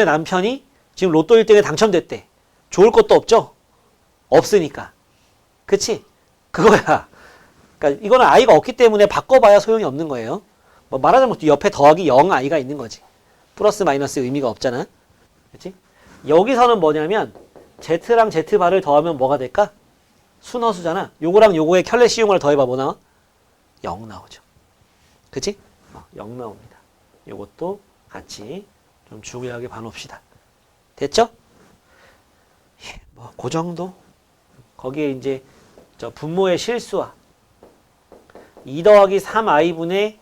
남편이 지금 로또 1등에 당첨됐대. 좋을 것도 없죠? 없으니까. 그치? 그거야. 그러니까 이거는 i가 없기 때문에 바꿔봐야 소용이 없는 거예요. 뭐 말하자면 옆에 더하기 0i가 있는 거지. 플러스 마이너스 의미가 없잖아. 그치? 여기서는 뭐냐면 z랑 z바를 더하면 뭐가 될까? 순허수잖아. 요거랑 요거에 켤레 씌운 걸 더해봐 뭐 나와? 0 나오죠. 그치? 0 나옵니다. 요것도 같이 좀 중요하게 봐놓읍시다. 됐죠? 예, 뭐 그 정도. 거기에 이제 저 분모의 실수와 2 더하기 3i분의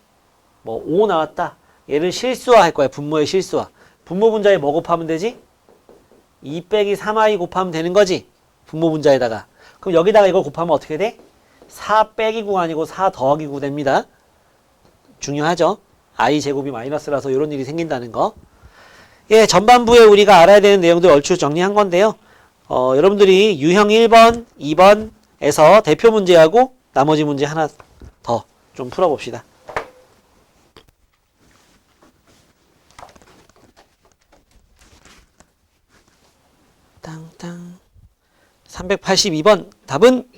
뭐 5 나왔다. 얘를 실수화 할 거야. 분모의 실수화. 분모 분자에 뭐 곱하면 되지? 2 빼기 3i 곱하면 되는 거지. 분모 분자에다가. 그럼 여기다가 이걸 곱하면 어떻게 돼? 4 빼기 9 아니고 4 더하기 9 됩니다. 중요하죠? i 제곱이 마이너스라서 이런 일이 생긴다는 거. 예, 전반부에 우리가 알아야 되는 내용들 얼추 정리한 건데요. 여러분들이 유형 1번, 2번에서 대표 문제하고 나머지 문제 하나 더 좀 풀어봅시다. 땅땅 382번 답은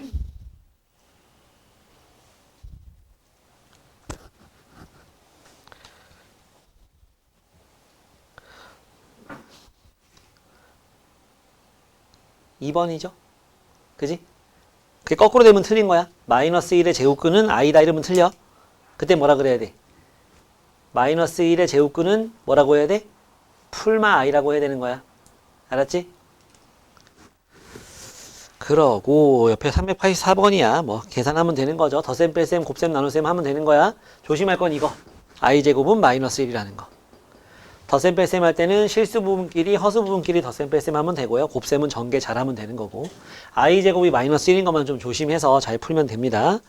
2번이죠. 그지? 그게 거꾸로 되면 틀린 거야. 마이너스 1의 제곱근은 i다 이러면 틀려. 그때 뭐라 그래야 돼? 마이너스 1의 제곱근은 뭐라고 해야 돼? 풀마 i라고 해야 되는 거야. 알았지? 그러고 옆에 384번이야. 뭐 계산하면 되는 거죠. 덧셈, 뺄셈, 곱셈, 나눗셈 하면 되는 거야. 조심할 건 이거. i제곱은 마이너스 1이라는 거. 덧셈 뺄셈 할 때는 실수 부분끼리 허수 부분끼리 덧셈 뺄셈 하면 되고요. 곱셈은 전개 잘하면 되는 거고. i제곱이 마이너스 1인 것만 좀 조심해서 잘 풀면 됩니다.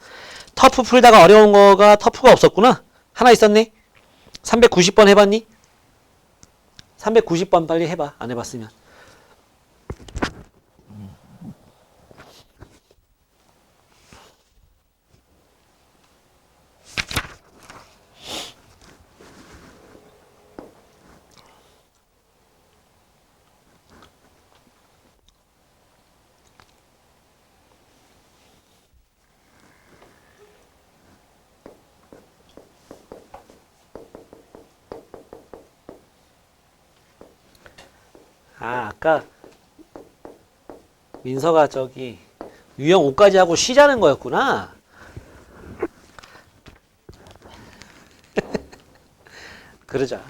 터프 풀다가 어려운 거가 터프가 없었구나. 하나 있었네. 390번 해봤니? 390번 빨리 해봐. 안 해봤으면. 아까 민서가 저기 유형 5까지 하고 쉬자는 거였구나. 그러자.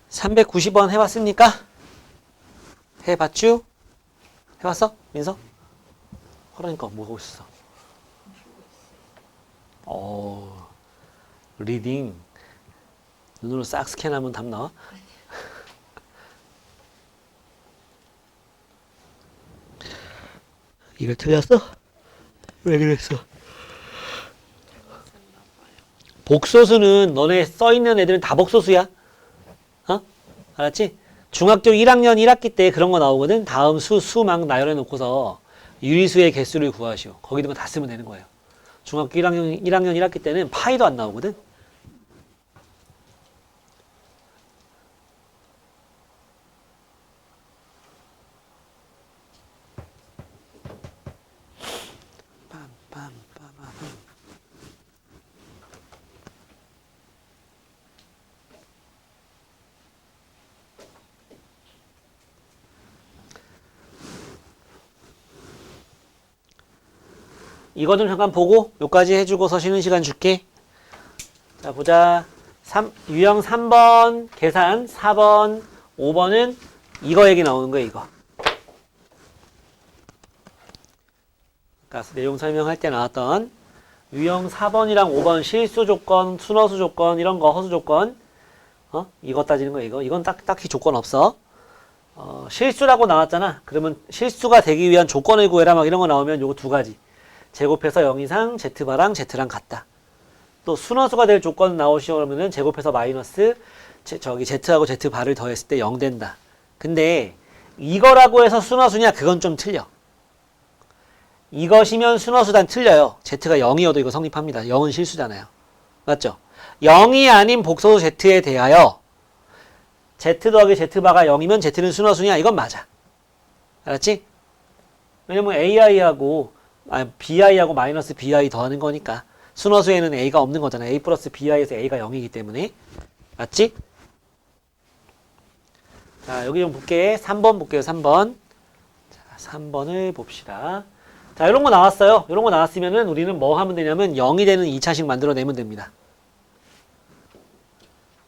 (390번) 해봤습니까? 해봤쥬? 해봤어? 민서? 그러니까 뭐 하고 있어? 리딩 눈으로 싹 스캔하면 답 나와? 이거 틀렸어? 왜 그랬어? 복소수는 너네 써있는 애들은 다 복소수야. 어? 알았지? 중학교 1학년 1학기 때 그런 거 나오거든. 다음 수 막 나열해 놓고서 유리수의 개수를 구하시오. 거기 있는 거 다 쓰면 되는 거예요. 중학교 1학년 1학기 때는 파이도 안 나오거든. 이거 좀 잠깐 보고 요까지 해주고서 쉬는 시간 줄게. 자 보자. 유형 3번 계산 4번 5번은 이거 얘기 나오는 거야 이거. 아까 내용 설명할 때 나왔던 유형 4번이랑 5번 실수 조건, 순허수 조건 이런 거 허수 조건 이거 따지는 거야 이거. 이건 딱히 조건 없어. 실수라고 나왔잖아. 그러면 실수가 되기 위한 조건을 구해라 막 이런 거 나오면 요거 두 가지. 제곱해서 0 이상 Z바랑 Z랑 같다. 또 순허수가 될 조건 나오시오 그러면은 제곱해서 마이너스 Z하고 Z바를 더했을 때 0 된다. 근데 이거라고 해서 순허수냐 그건 좀 틀려. 이것이면 순허수단 틀려요. Z가 0이어도 이거 성립합니다. 0은 실수잖아요. 맞죠? 0이 아닌 복소수 Z에 대하여 Z 더하기 Z바가 0이면 Z는 순허수냐 이건 맞아. 알았지? 왜냐면 BI하고 마이너스 BI 더하는 거니까 순허수에는 A가 없는 거잖아. A 플러스 BI에서 A가 0이기 때문에. 맞지? 자, 여기 좀 볼게. 3번 볼게요. 3번. 자, 3번을 봅시다. 자, 이런 거 나왔어요. 이런 거 나왔으면은 우리는 뭐 하면 되냐면 0이 되는 2차식 만들어내면 됩니다.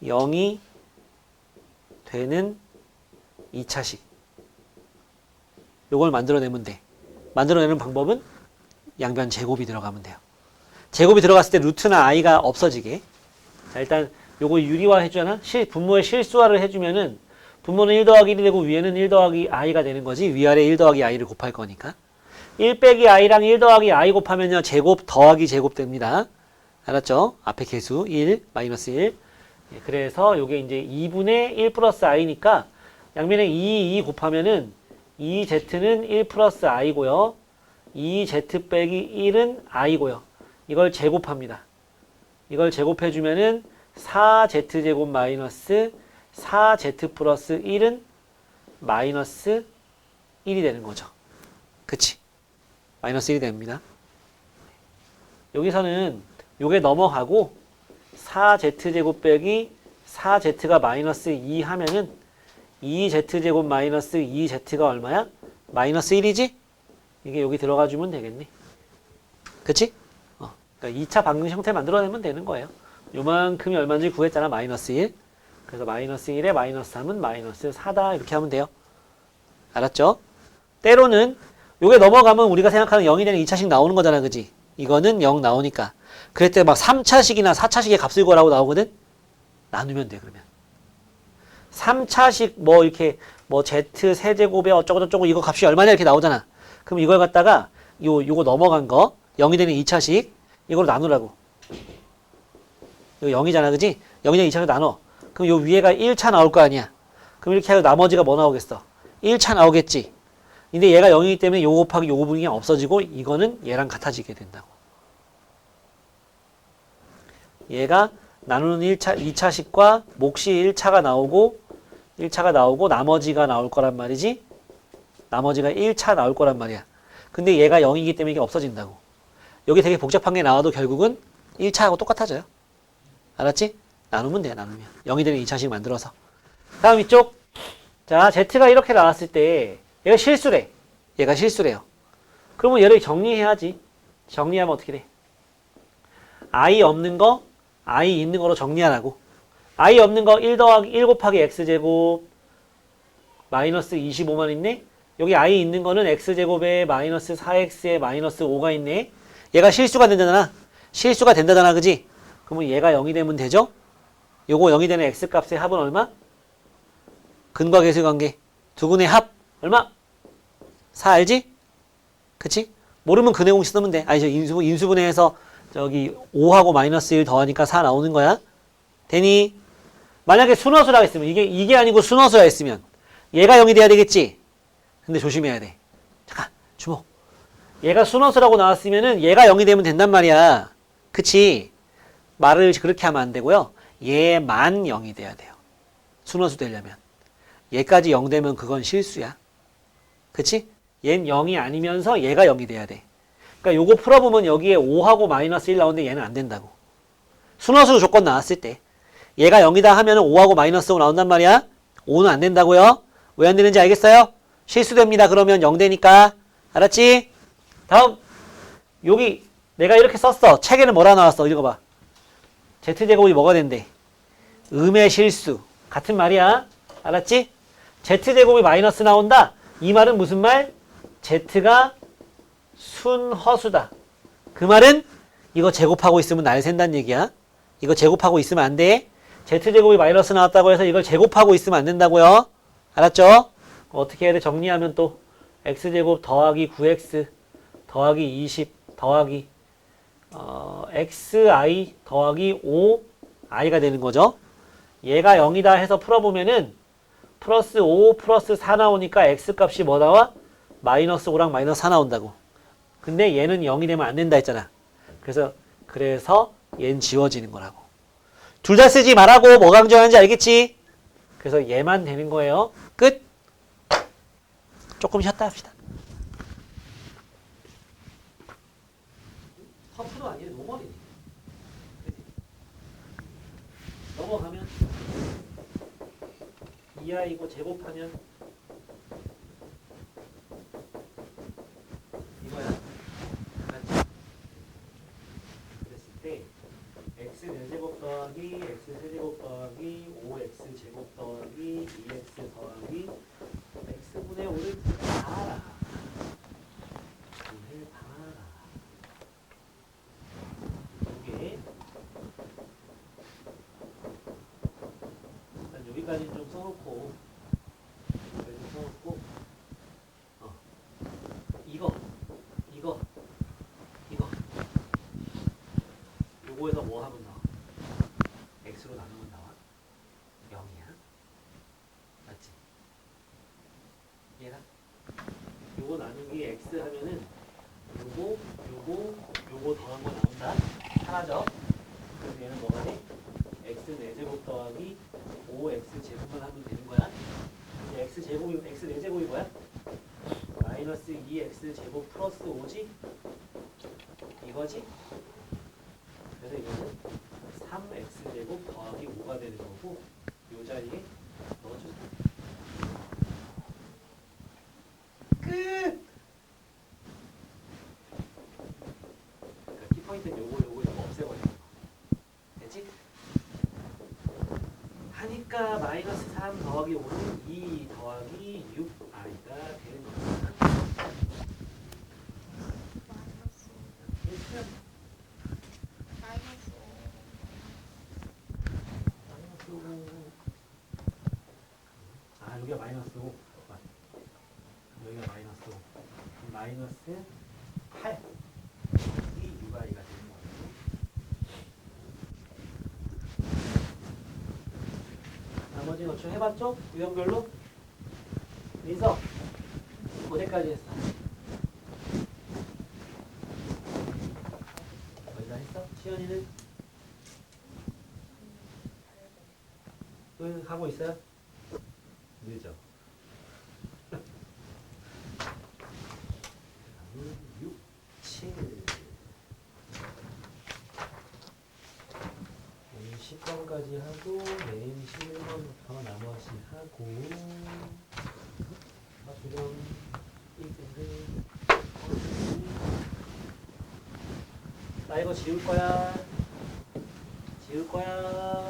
0이 되는 2차식. 요걸 만들어내면 돼. 만들어내는 방법은 양변 제곱이 들어가면 돼요. 제곱이 들어갔을 때 루트나 i가 없어지게. 자, 일단 요거 유리화 해주잖아. 분모의 실수화를 해주면은 분모는 1 더하기 1이 되고 위에는 1 더하기 i가 되는 거지. 위아래 1 더하기 i를 곱할 거니까. 1 빼기 i랑 1 더하기 i 곱하면요. 제곱 더하기 제곱 됩니다. 알았죠? 앞에 개수 1, 마이너스 1. 그래서 요게 이제 2분의 1 플러스 i니까 양면에 2 곱하면은 2z는 1 플러스 i고요. 2z 빼기 1은 i고요. 이걸 제곱합니다. 이걸 제곱해주면은 4z제곱 마이너스 4z 플러스 1은 마이너스 1이 되는 거죠. 그치? 마이너스 1이 됩니다. 여기서는 요게 넘어가고 4z제곱 빼기 4z가 마이너스 2 하면은 2z제곱 마이너스 2z가 얼마야? 마이너스 1이지? 이게 여기 들어가 주면 되겠니? 그치? 그러니까 2차 방정식 형태 만들어내면 되는 거예요. 요만큼이 얼마인지 구했잖아. 마이너스 1. 그래서 마이너스 1에 마이너스 3은 마이너스 4다. 이렇게 하면 돼요. 알았죠? 때로는 요게 넘어가면 우리가 생각하는 0이 되는 2차식 나오는 거잖아. 그지? 이거는 0 나오니까. 그럴 때 막 3차식이나 4차식의 값을 구하라고 나오거든? 나누면 돼, 그러면. 3차식 뭐 이렇게 뭐 z 세제곱에 어쩌고저쩌고 이거 값이 얼마냐 이렇게 나오잖아. 그럼 이걸 갖다가 요거 넘어간 거 0이 되는 2차식 이걸로 나누라고. 이거 0이잖아. 그지? 0이 되는 2차식 나눠. 그럼 요 위에가 1차 나올 거 아니야. 그럼 이렇게 하고 나머지가 뭐 나오겠어? 1차 나오겠지. 근데 얘가 0이기 때문에 요거 곱하기 요거 분이 없어지고 이거는 얘랑 같아지게 된다고. 얘가 나누는 2차식과 몫이 1차가 나오고 나머지가 나올 거란 말이지. 나머지가 1차 나올 거란 말이야. 근데 얘가 0이기 때문에 이게 없어진다고. 여기 되게 복잡한 게 나와도 결국은 1차하고 똑같아져요. 알았지? 나누면 돼, 나누면. 0이 되는 2차식 만들어서. 다음 이쪽. 자, Z가 이렇게 나왔을 때 얘가 실수래. 얘가 실수래요. 그러면 얘를 정리해야지. 정리하면 어떻게 돼? I 없는 거, I 있는 거로 정리하라고. I 없는 거 1 더하기 1 곱하기 x제곱 마이너스 25만 있네. 여기 I 있는 거는 x제곱에 마이너스 4x에 마이너스 5가 있네. 얘가 실수가 된다잖아. 실수가 된다잖아. 그지? 그러면 얘가 0이 되면 되죠? 요거 0이 되는 x값의 합은 얼마? 근과 계수 관계. 두 근의 합 얼마? 4 알지? 그치? 모르면 근의 공식 쓰면 돼. 아니 저 인수분해해서 저기 5하고 마이너스 1 더하니까 4 나오는 거야. 되니? 만약에 순허수라 했으면 이게 아니고 순허수라 했으면 얘가 0이 돼야 되겠지? 근데 조심해야 돼. 잠깐 주목. 얘가 순허수라고 나왔으면은 얘가 0이 되면 된단 말이야. 그치? 말을 그렇게 하면 안 되고요. 얘만 0이 돼야 돼요. 순허수 되려면. 얘까지 0 되면 그건 실수야. 그치? 얘는 0이 아니면서 얘가 0이 돼야 돼. 그러니까 요거 풀어보면 여기에 5하고 마이너스 1 나오는데 얘는 안 된다고. 순허수 조건 나왔을 때 얘가 0이다 하면은 5하고 마이너스 5 나온단 말이야. 5는 안 된다고요. 왜 안 되는지 알겠어요? 실수됩니다. 그러면 0 되니까. 알았지? 다음 여기 내가 이렇게 썼어. 책에는 뭐라 나왔어? 읽어봐. Z제곱이 뭐가 된대? 음의 실수. 같은 말이야. 알았지? Z제곱이 마이너스 나온다. 이 말은 무슨 말? Z가 순허수다. 그 말은 이거 제곱하고 있으면 날 샌다는 얘기야. 이거 제곱하고 있으면 안 돼. Z제곱이 마이너스 나왔다고 해서 이걸 제곱하고 있으면 안 된다고요. 알았죠? 어떻게 해야 돼? 정리하면 또 X제곱 더하기 9X 더하기 20 더하기 XI 더하기 5I가 되는 거죠. 얘가 0이다 해서 풀어보면은 플러스 5 플러스 4 나오니까 X값이 뭐 나와? 마이너스 5랑 마이너스 4 나온다고. 근데 얘는 0이 되면 안 된다 했잖아. 그래서 얘는 지워지는 거라고. 둘 다 쓰지 말라고 뭐 강조하는지 알겠지? 그래서 얘만 되는 거예요. 끝. 조금 쉬었다 합시다. 커프도 아니에요. 노멀이네. 넘어가면 2i고 제곱하면 이거야. 맞지? 그랬을 때 x 4제곱 더하기 x 세제곱 더하기 5x 제곱 더하기 2x 더하기 x분의 5를 봐라. 이게 일단 여기까지 좀 써놓고 이거 요거에서 뭐 하면 나와? x로 나누면 나와? 0이야. 맞지? 얘랑 요거 나누기 x 하면은 요거 더한 거 나온다. 하나죠? 그래서 얘는 뭐가 돼? x 4제곱 더하기 5x 제곱만 하면 되는 거야. 이제 x 4제곱이 뭐야? 마이너스 2x 제곱 플러스 5지? 이거지? 그래서 이거는 3x 제곱 더하기 5가 되는 거고 요 자리에 넣어주세요. 끝! 그러니까 키포인트는 요거 없애버리는 거. 됐지? 하니까 마이너스 3 더하기 5는 2 더하기 6i가 되는 겁니다. 마이너스 이렇게 마이너스 마이너스 5. 아, 여기가 마이너스 5. 여기가 마이너스 5. 마이너스 8. 이 6i가 되는 거예요. 나머지는 어떻게 해봤죠? 유형별로? 민서, 어디까지 했어? 거의 다 했어? 시연이는? 응, 하고 있어요? 늦어. 6, 7. 10번까지 하고 메인 11번부터 나머지 하고 수정 이분들 나 이거 지울 거야. 지울 거야.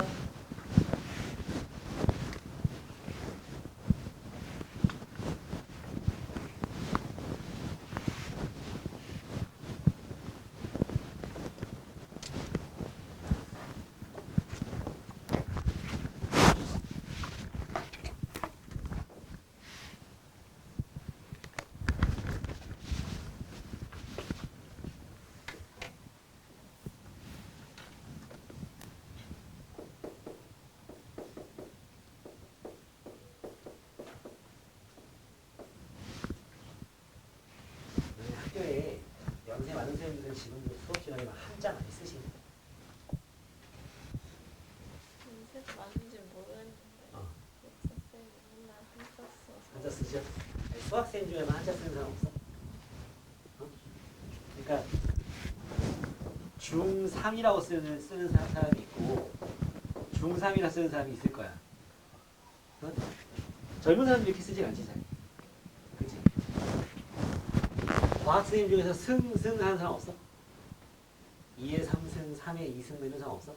학교에 연세 많은 선생님들 지금도 수업 시간에 한자 많이 쓰시네. 인쇄 맞는지 모르겠는데 어. 선생님이 맨날 한자 써서 한자 쓰죠? 아니, 수학생 중에만 한자 쓰는 사람 없어? 어? 그러니까 중3이라고 쓰는 사람이 있고 중3이라 쓰는 사람이 있을 거야. 어? 젊은 사람들이 이렇게 쓰지 않지 잘. 그치? 과학생님 중에서 승 하는 사람 없어? 2에 3승, 3에 2승 이런 사람 없어?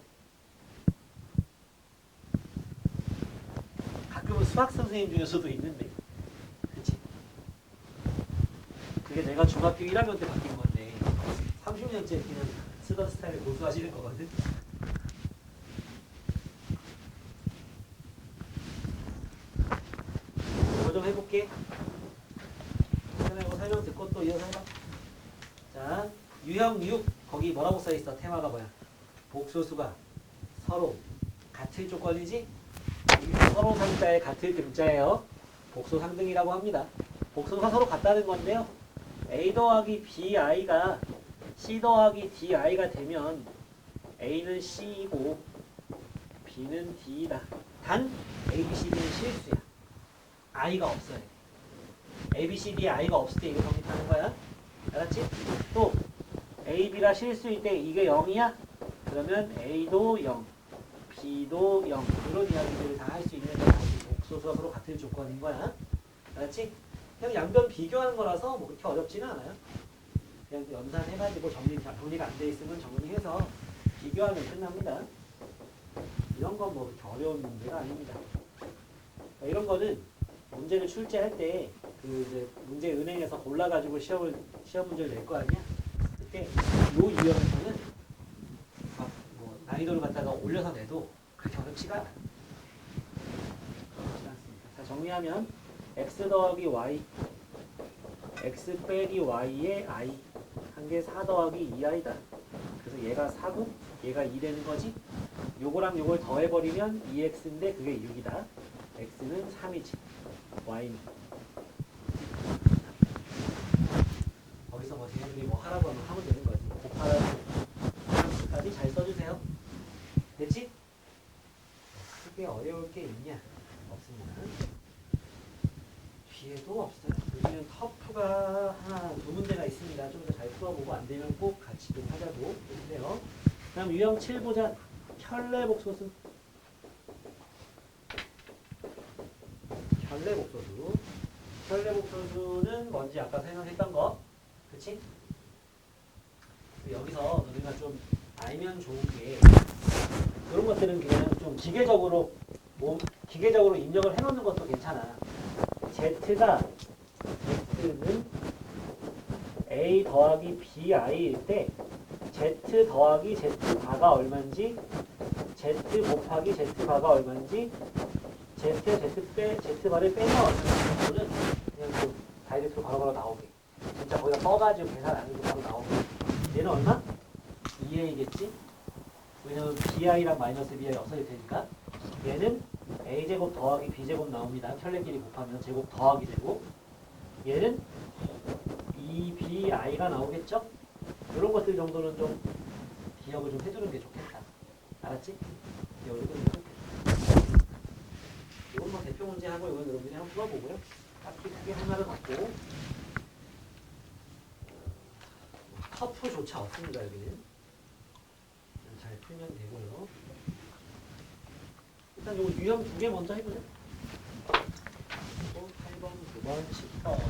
가끔은 수학 선생님 중에서도 있는데, 그치? 그게 내가 중학교 1학년 때 바뀐 건데 30년째 그냥 쓰던 스타일을 고수하시는 거거든. 이거 좀 해볼게. 이거 설명 듣고 또 이어서 해봐. 자, 유형 6 거기 뭐라고 써있어? 테마가 뭐야? 복소수가 서로 같을 조건이지? 서로 상자에 같을 등자예요. 복소 상등이라고 합니다. 복소가 서로 같다는 건데요. A 더하기 BI가 C 더하기 DI가 되면 A는 C이고 B는 D이다. 단 A, B, C, D는 실수야. I가 없어요. A, B, C, D, I가 없을 때 이거 성립하는 거야. 알았지? 또 A, B가 실수일 때 이게 0이야? 그러면 A도 0, B도 0 이런 이야기들을 다 할 수 있는 게 복소수가 서로 같은 조건인 거야. 알았지? 그냥 양변 비교하는 거라서 뭐 그렇게 어렵지는 않아요. 그냥 연산해가지고 정리가 안 돼 있으면 정리해서 비교하면 끝납니다. 이런 건 뭐 그렇게 어려운 문제가 아닙니다. 이런 거는 문제를 출제할 때 그 이제 문제 은행에서 골라가지고 시험 문제를 낼 거 아니야? 그때 요 유형에서는 뭐 난이도를 갖다가 올려서 내도 그렇게 어렵지가 않아. 그렇지 않습니다. 자, 정리하면 x 더하기 y, x 빼기 y의 i 한 개 4 더하기 2i다. 그래서 얘가 4고 얘가 2 되는 거지. 요거랑 요걸 더해버리면 2x인데 그게 6이다. x는 3이지. y는 거기서 뭐 쟤네들이 뭐 하라고 하면 되는 거지. 곱하라고 함수까지 잘 써주세요. 됐지? 크게 어려울 게 있냐? 없습니다. 뒤에도 없어요. 여기는 터프가 하나, 두 문제가 있습니다. 좀 더 잘 풀어보고 안 되면 꼭 같이 좀 하자고 해주세요. 다음 유형 7 보자. 혈례복소수. 혈례복소수. 혈례복소수는 뭔지 아까 설명했던 거. 그치? 여기서 너희가 좀 알면 좋은 게 이런 것들은 그냥 좀 기계적으로 뭐 기계적으로 입력을 해놓는 것도 괜찮아. Z는 A 더하기 BI일 때 Z 더하기 Z바가 얼마인지 Z 곱하기 Z바가 얼마인지 Z바를 빼면 얼마인지는 그냥 그 다이렉트로 바로바로 나오게. 진짜 거기다 써가지고 계산 안 해도 바로 나오게. 얘는 얼마? 2A겠지? 왜냐면 BI랑 마이너스 BI 없어질 테니까. 얘는 A제곱 더하기 B제곱 나옵니다. 켤레끼리 곱하면 제곱 더하기 제곱. 얘는 2BI가 나오겠죠? 이런 것들 정도는 좀 기억을 좀 해주는 게 좋겠다. 알았지? 기억을 해주는 게 좋겠다. 이건 뭐 대표 문제 하고 이건 여러분이 한번 풀어보고요. 딱히 크게 할 말은 없고. 터프조차 없습니다. 여기는. 잘 풀면 되고요. 일단 요거 유형 2개 먼저 해보자. 8번, 9번, 10번 하고.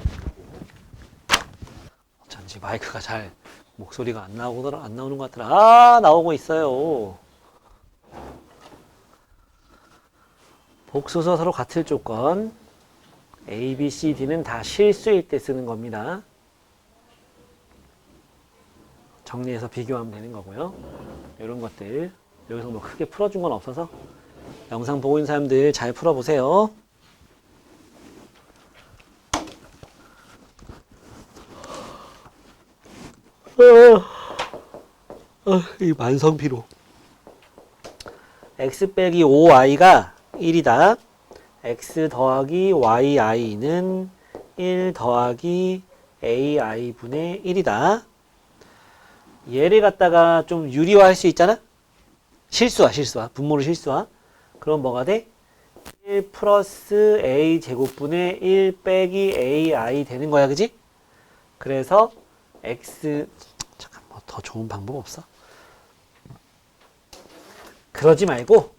어쩐지 마이크가 잘 목소리가 안 나오는 것 같더라. 아, 나오고 있어요. 복수서 서로 같을 조건. A, B, C, D는 다 실수일 때 쓰는 겁니다. 정리해서 비교하면 되는 거고요. 이런 것들. 여기서 뭐 크게 풀어준 건 없어서 영상 보고 있는 사람들 잘 풀어보세요. 이 만성피로. x 빼기 5i가 1이다. x 더하기 yi는 1 더하기 ai분의 1이다. 얘를 갖다가 좀 유리화할 수 있잖아? 실수화. 분모를 실수화. 그럼 뭐가 돼? 1 플러스 a 제곱분의 1 빼기 ai 되는 거야, 그지? 그래서 x 잠깐 뭐 더 좋은 방법 없어? 그러지 말고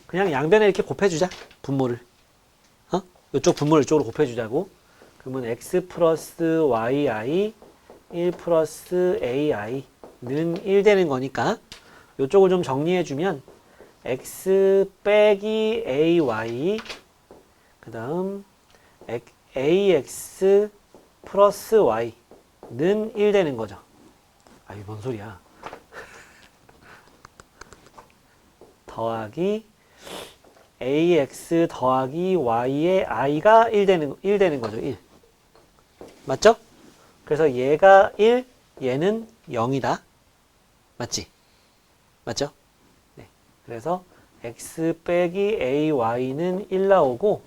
그냥 양변에 이렇게 곱해주자. 분모를. 이쪽 분모를 이쪽으로 곱해주자고. 그러면 x 플러스 yi 1 플러스 ai는 1 되는 거니까 이쪽을 좀 정리해주면 x 빼기 ay 그 다음 ax 플러스 y는 1 되는 거죠. 아이 뭔 소리야. 더하기 ax 더하기 y의 i가 1 되는 거죠. 1. 맞죠? 그래서 얘가 1, 얘는 0이다. 맞지? 맞죠? 네. 그래서 x 빼기 ay는 1 나오고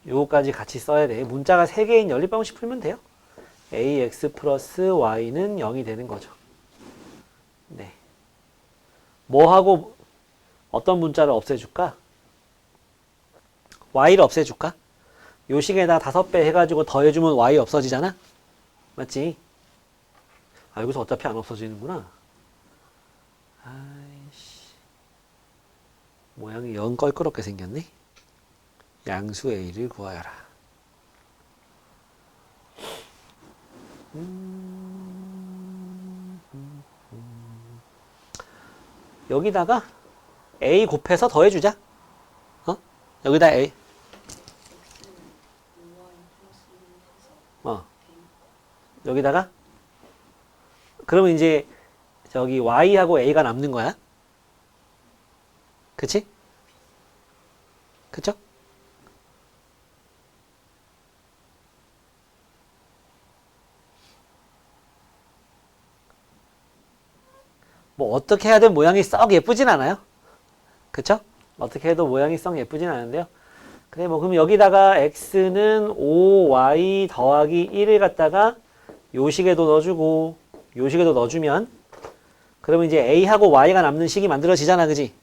요거까지 같이 써야 돼. 문자가 3개인 연립방식 풀면 돼요. ax 플러스 y는 0이 되는 거죠. 네. 뭐하고 어떤 문자를 없애줄까? y를 없애줄까? 요 식에다 5배 해가지고 더해주면 y 없어지잖아? 맞지? 아, 여기서 어차피 안 없어지는구나. 아이씨. 모양이 영 껄끄럽게 생겼네? 양수 a를 구하여라. 여기다가 a 곱해서 더해주자. 여기다 a. 여기다가 그러면 이제 저기 y하고 a가 남는 거야. 그치? 그쵸? 뭐 어떻게 해야든 모양이 썩 예쁘진 않아요. 그쵸? 어떻게 해도 모양이 썩 예쁘진 않은데요. 그래 뭐 그럼 여기다가 x는 5y 더하기 1을 갖다가 요식에도 넣어주고 요식에도 넣어주면 그러면 이제 a하고 y가 남는 식이 만들어지잖아. 그지?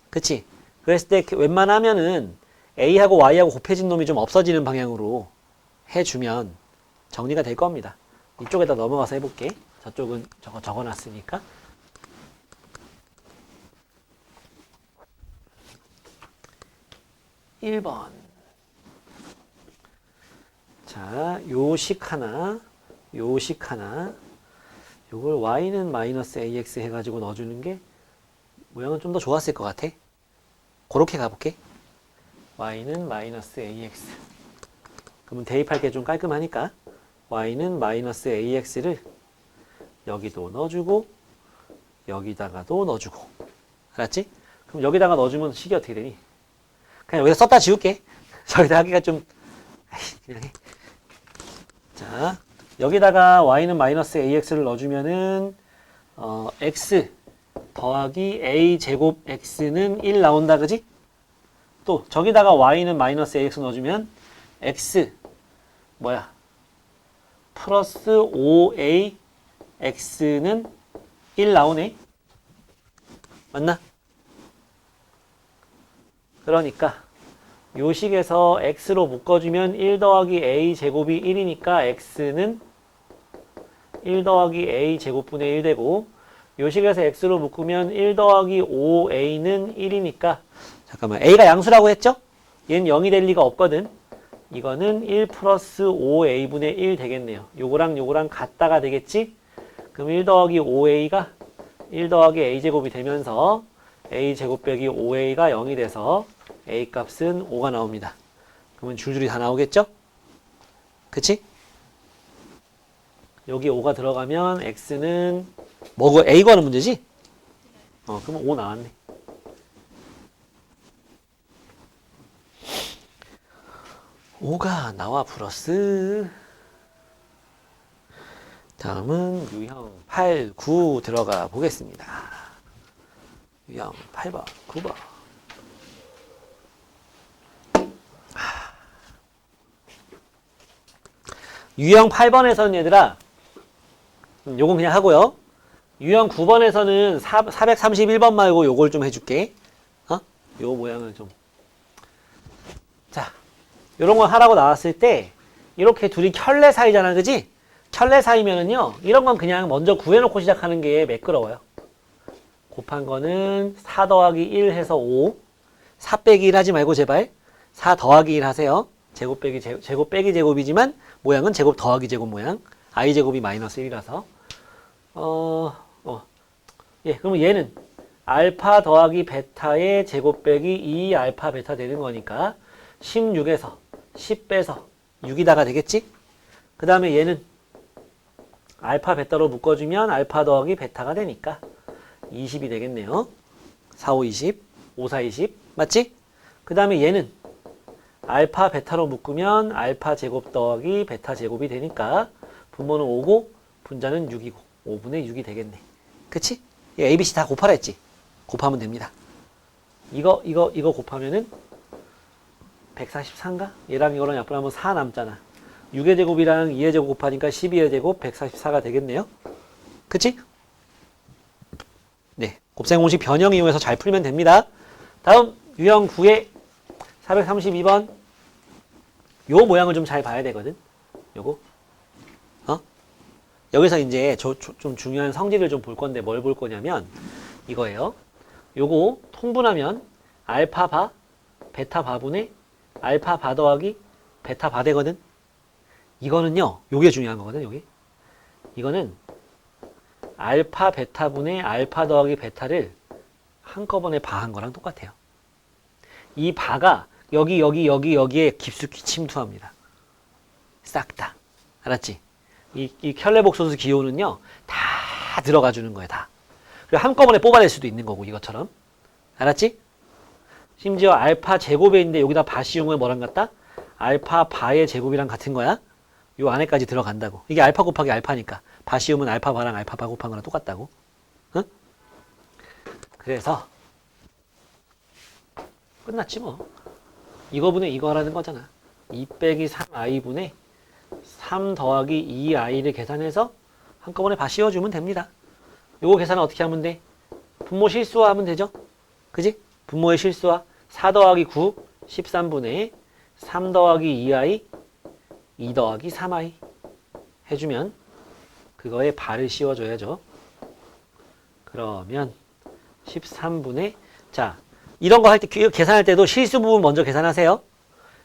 그치? 그랬을 때 웬만하면은 a하고 y하고 곱해진 놈이 좀 없어지는 방향으로 해주면 정리가 될 겁니다. 이쪽에다 넘어가서 해볼게. 저쪽은 저거 적어놨으니까. 1번. 자, 요식 하나, 요식 하나. 요걸 y는 마이너스 ax 해가지고 넣어주는 게 모양은 좀 더 좋았을 것 같아. 그렇게 가볼게. y는 마이너스 ax. 그러면 대입할 게 좀 깔끔하니까 y는 마이너스 ax를 여기도 넣어주고 여기다가도 넣어주고. 알았지? 그럼 여기다가 넣어주면 식이 어떻게 되니? 그냥 여기다 썼다 지울게. 저기다 하기가 좀 그냥 해. 자, 여기다가 y는 마이너스 ax를 넣어주면은 x 더하기 a 제곱 x는 1 나온다, 그지? 또 저기다가 y는 마이너스 ax 넣어주면 x 뭐야? 플러스 5a x는 1 나오네. 맞나? 그러니까 요 식에서 x로 묶어주면 1 더하기 a 제곱이 1이니까 x는 1 더하기 a 제곱분의 1 되고, 요 식에서 x로 묶으면 1 더하기 5a는 1이니까, 잠깐만, a가 양수라고 했죠? 얘는 0이 될 리가 없거든. 이거는 1 플러스 5a분의 1 되겠네요. 요거랑 요거랑 같다가 되겠지? 그럼 1 더하기 5a가 1 더하기 a 제곱이 되면서 a 제곱 빼기 5a가 0이 돼서 a 값은 5가 나옵니다. 그러면 줄줄이 다 나오겠죠? 그치? 여기 5가 들어가면 x는 뭐고 a 구하는 문제지? 그러면 5 나왔네. (5가) 나와 플러스. 다음은 유형 8, 9 들어가 보겠습니다. 유형 8번, 9번. 유형 8번에서는 얘들아, 요건 그냥 하고요. 유형 9번에서는 431번 말고 요걸 좀 해줄게. 요 모양을 좀. 자, 요런 거 하라고 나왔을 때, 이렇게 둘이 켤레 사이잖아, 그지? 켤레 사이면은요, 이런 건 그냥 먼저 구해놓고 시작하는 게 매끄러워요. 곱한 거는 4 더하기 1 해서 5. 4 빼기 1 하지 말고 제발. 4 더하기 1 하세요. 제곱 빼기 제곱이지만 모양은 제곱 더하기 제곱 모양. i 제곱이 마이너스 1이라서. 예, 그러면 얘는 알파 더하기 베타의 제곱 빼기 2 알파 베타 되는 거니까 16에서 10 빼서 6이다가 되겠지? 그 다음에 얘는 알파 베타로 묶어주면 알파 더하기 베타가 되니까 20이 되겠네요. 4, 5, 20, 5, 4, 20 맞지? 그 다음에 얘는 알파 베타로 묶으면 알파 제곱 더하기 베타 제곱이 되니까 분모는 5고 분자는 6이고 5분의 6이 되겠네. 그치? 얘 ABC 다 곱하라 했지? 곱하면 됩니다. 이거 곱하면은 144인가? 얘랑 이거랑 약분하면 4 남잖아. 6의 제곱이랑 2의 제곱 곱하니까 12의 제곱 144가 되겠네요. 그치? 네. 곱셈 공식 변형 이용해서 잘 풀면 됩니다. 다음 유형 9의 432번. 요 모양을 좀 잘 봐야 되거든. 요거. 여기서 이제 좀 중요한 성질을 좀 볼 건데 뭘 볼 거냐면 이거예요. 요거 통분하면 알파 바, 베타 바분의 알파 바 더하기 베타 바 되거든. 이거는요, 요게 중요한 거거든, 요게. 이거는 알파 베타분의 알파 더하기 베타를 한꺼번에 바한 거랑 똑같아요. 이 바가 여기에 깊숙이 침투합니다. 싹 다. 알았지? 이 켤레복소수 기호는요, 다 들어가 주는 거예요, 다. 그리고 한꺼번에 뽑아낼 수도 있는 거고, 이것처럼. 알았지? 심지어 알파 제곱에 있는데 여기다 바 씌운 뭐랑 같다? 알파 바의 제곱이랑 같은 거야. 요 안에까지 들어간다고. 이게 알파 곱하기 알파니까. 바 씌우면 알파 바랑 알파 바 곱한 거랑 똑같다고. 응? 그래서 끝났지 뭐. 이거분의 이거 하라는 거잖아. 2 빼기 3i분의 3 더하기 2i를 계산해서 한꺼번에 바 씌워주면 됩니다. 요거 계산은 어떻게 하면 돼? 분모 실수화 하면 되죠? 그지? 분모의 실수화 4 더하기 9 13분의 3 더하기 2i 2 더하기 3i 해주면 그거에 바를 씌워줘야죠. 그러면 13분의 자 이런 거 할 때 계산할 때도 실수 부분 먼저 계산하세요.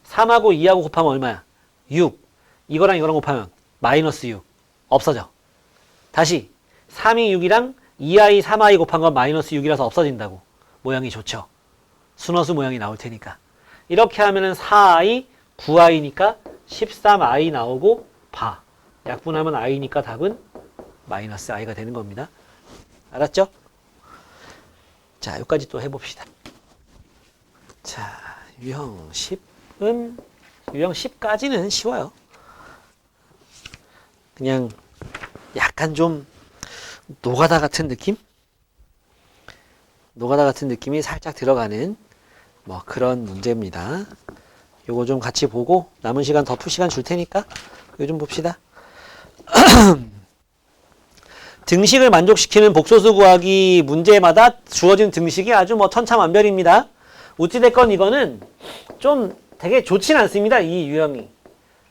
3하고 2하고 곱하면 얼마야? 6. 이거랑 이거랑 곱하면 마이너스 6. 없어져. 다시 3이 6이랑 2i, 3i 곱한 건 마이너스 6이라서 없어진다고. 모양이 좋죠. 순허수 모양이 나올 테니까. 이렇게 하면은 4i, 9i니까 13i 나오고 봐. 약분하면 i니까 답은 마이너스 i가 되는 겁니다. 알았죠? 자, 여기까지 또 해봅시다. 자, 유형 10은 유형 10까지는 쉬워요. 그냥 약간 좀 노가다 같은 느낌? 노가다 같은 느낌이 살짝 들어가는 뭐 그런 문제입니다. 요거 좀 같이 보고 남은 시간 더 풀 시간 줄 테니까 이거 좀 봅시다. 등식을 만족시키는 복소수 구하기 문제마다 주어진 등식이 아주 뭐 천차만별입니다. 어찌됐건 이거는 좀 되게 좋진 않습니다. 이 유형이.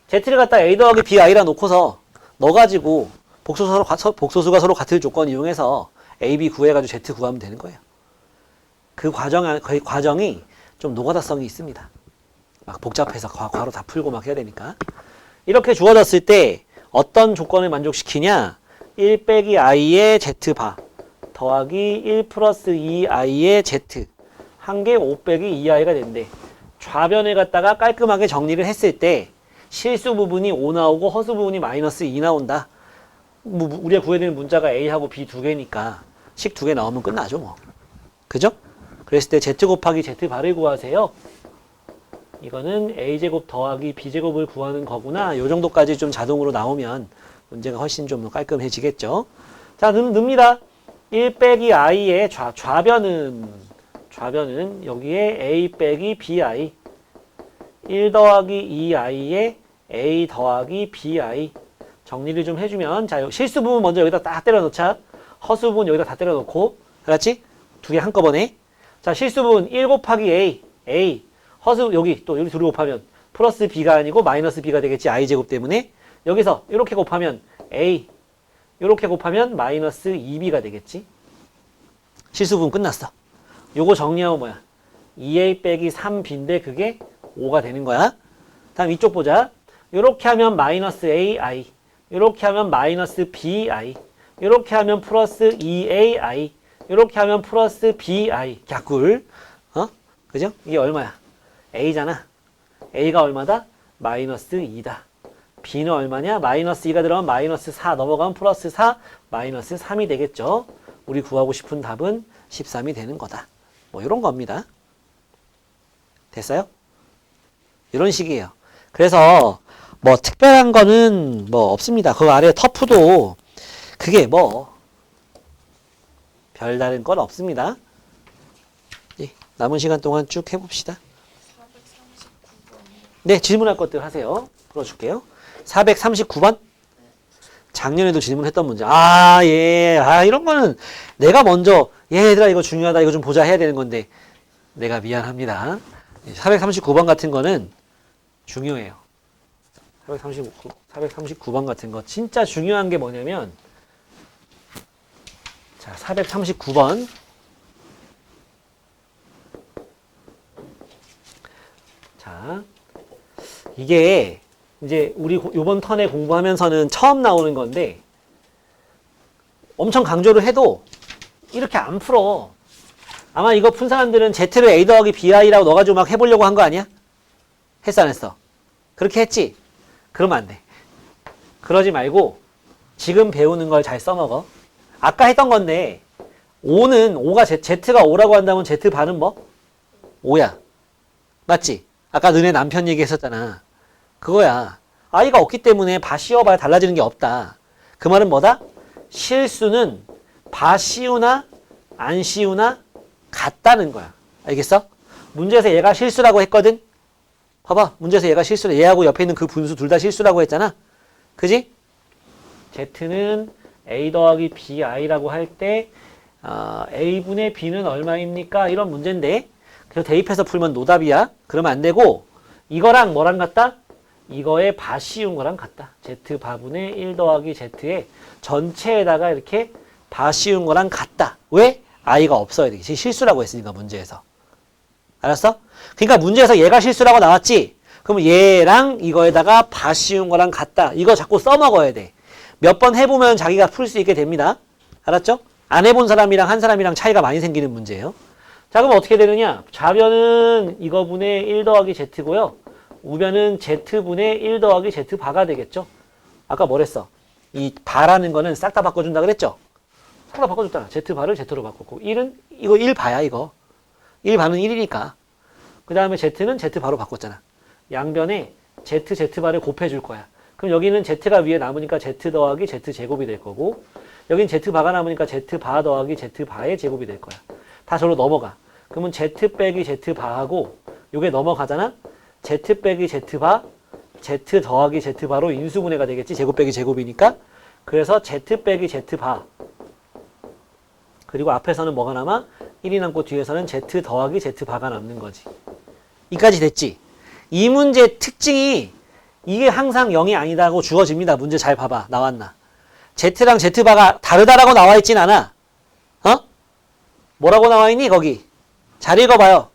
Z를 갖다 A 더하기 BI라 놓고서 넣어가지고 복소수가 서로 같을 조건 이용해서 A, B 구해가지고 Z 구하면 되는 거예요. 그 과정이 좀 노가다성이 있습니다. 막 복잡해서 괄호 다 풀고 막 해야 되니까. 이렇게 주어졌을 때 어떤 조건을 만족시키냐? 1 빼기 i의 z바 더하기 1 플러스 2i의 z 한 개 5 빼기 2i가 된대. 좌변을 갖다가 깔끔하게 정리를 했을 때 실수 부분이 5 나오고 허수 부분이 마이너스 2 나온다. 뭐 우리가 구해야 되는 문자가 a하고 b 두 개니까 식 두 개 나오면 끝나죠 뭐. 그죠? 그랬을 때 z 곱하기 z바를 구하세요. 이거는 a제곱 더하기 b제곱을 구하는 거구나. 요 정도까지 좀 자동으로 나오면 문제가 훨씬 좀 깔끔해지겠죠. 자, 넣습니다. 1 빼기 i의 좌변은 여기에 a 빼기 bi 1 더하기 2i의 a 더하기 bi 정리를 좀 해주면 자, 실수 부분 먼저 여기다 딱 때려 넣자. 허수 부분 여기다 다 때려 넣고 알았지? 두 개 한꺼번에. 자, 실수 부분 1 곱하기 a 허수 여기 또 여기 둘이 곱하면 플러스 b가 아니고 마이너스 b가 되겠지. i제곱 때문에. 여기서 이렇게 곱하면 a 이렇게 곱하면 마이너스 2b가 되겠지. 실수 부분 끝났어. 요거 정리하면 뭐야? 2a 빼기 3b인데 그게 5가 되는 거야. 다음 이쪽 보자. 이렇게 하면 마이너스 ai 이렇게 하면 마이너스 bi 이렇게 하면 플러스 2ai 이렇게 하면 플러스 bi 갸꿀. 그죠? 이게 얼마야? a잖아. a가 얼마다? 마이너스 2다. b는 얼마냐? 마이너스 2가 들어가면 마이너스 4 넘어가면 플러스 4 마이너스 3이 되겠죠. 우리 구하고 싶은 답은 13이 되는 거다. 뭐 이런 겁니다. 됐어요? 이런 식이에요. 그래서 뭐 특별한 거는 뭐 없습니다. 그 아래 터프도 그게 뭐 별다른 건 없습니다. 예, 남은 시간 동안 쭉 해봅시다. 439번. 네, 질문할 것들 하세요. 풀어줄게요. 439번? 작년에도 질문했던 문제. 아, 예. 아, 이런 거는 내가 먼저, 얘들아, 이거 중요하다. 이거 좀 보자 해야 되는 건데, 내가 미안합니다. 439번 같은 거는 중요해요. 439번 같은 거. 진짜 중요한 게 뭐냐면, 자, 439번. 자, 이게, 이제 우리 요번 턴에 공부하면서는 처음 나오는 건데 엄청 강조를 해도 이렇게 안 풀어. 아마 이거 푼 사람들은 Z를 A 더하기 BI라고 넣어가지고 막 해보려고 한 거 아니야? 했어 안 했어? 그렇게 했지? 그러면 안 돼. 그러지 말고 지금 배우는 걸 잘 써먹어. 아까 했던 건데 5가 Z가 5라고 한다면 Z 반은 뭐? 5야. 맞지? 아까 너네 남편 얘기했었잖아. 그거야. i가 없기 때문에 바 씌워봐야 달라지는 게 없다. 그 말은 뭐다? 실수는 바 씌우나 안 씌우나 같다는 거야. 알겠어? 문제에서 얘가 실수라고 했거든? 봐봐. 문제에서 얘가 실수래. 얘하고 옆에 있는 그 분수 둘 다 실수라고 했잖아. 그지? z는 a 더하기 bi라고 할 때 a분의 b는 얼마입니까? 이런 문제인데 그래서 대입해서 풀면 노답이야. 그러면 안 되고 이거랑 뭐랑 같다? 이거에 바 씌운 거랑 같다. z바분의 1 더하기 z에 전체에다가 이렇게 바 씌운 거랑 같다. 왜? i가 없어야 되겠지. 실수라고 했으니까 문제에서. 알았어? 그러니까 문제에서 얘가 실수라고 나왔지? 그럼 얘랑 이거에다가 바 씌운 거랑 같다. 이거 자꾸 써먹어야 돼. 몇 번 해보면 자기가 풀 수 있게 됩니다. 알았죠? 안 해본 사람이랑 한 사람이랑 차이가 많이 생기는 문제예요. 자, 그럼 어떻게 되느냐? 좌변은 이거분의 1 더하기 z고요. 우변은 z분의 1 더하기 z바가 되겠죠? 아까 뭐랬어? 이 바라는 거는 싹 다 바꿔준다 그랬죠? 싹 다 바꿔줬잖아. z바를 z로 바꿨고 1은 이거 1바야 이거. 1바는 1이니까. 그 다음에 z는 z바로 바꿨잖아. 양변에 z바를 곱해줄 거야. 그럼 여기는 z가 위에 남으니까 z 더하기 z제곱이 될 거고 여긴 z바가 남으니까 z바 더하기 z바의 제곱이 될 거야. 다 저로 넘어가. 그러면 z 빼기 z바하고 요게 넘어가잖아. z 빼기 z바, z 더하기 z바로 인수분해가 되겠지. 제곱 빼기 제곱이니까. 그래서 z 빼기 z바. 그리고 앞에서는 뭐가 남아? 1이 남고 뒤에서는 z 더하기 z바가 남는 거지. 이까지 됐지? 이 문제 특징이 이게 항상 0이 아니다고 주어집니다. 문제 잘 봐봐. 나왔나? z랑 z바가 다르다라고 나와 있진 않아. 어? 뭐라고 나와 있니? 거기. 잘 읽어봐요.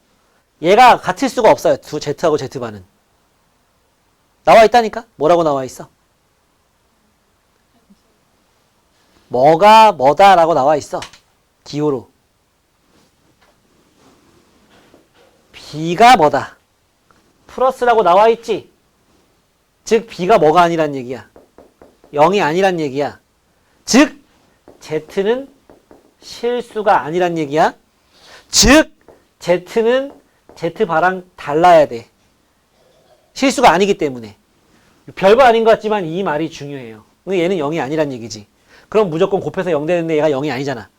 얘가 같을 수가 없어요. 두 z하고 z바는. 나와 있다니까? 뭐라고 나와 있어? 뭐가 뭐다라고 나와 있어. 기호로. b가 뭐다. 플러스라고 나와 있지. 즉 b가 뭐가 아니란 얘기야. 0이 아니란 얘기야. 즉 z는 실수가 아니란 얘기야. 즉 z는 z바랑 달라야 돼. 실수가 아니기 때문에. 별거 아닌 것 같지만 이 말이 중요해요. 근데 얘는 0이 아니란 얘기지. 그럼 무조건 곱해서 0 되는데 얘가 0이 아니잖아.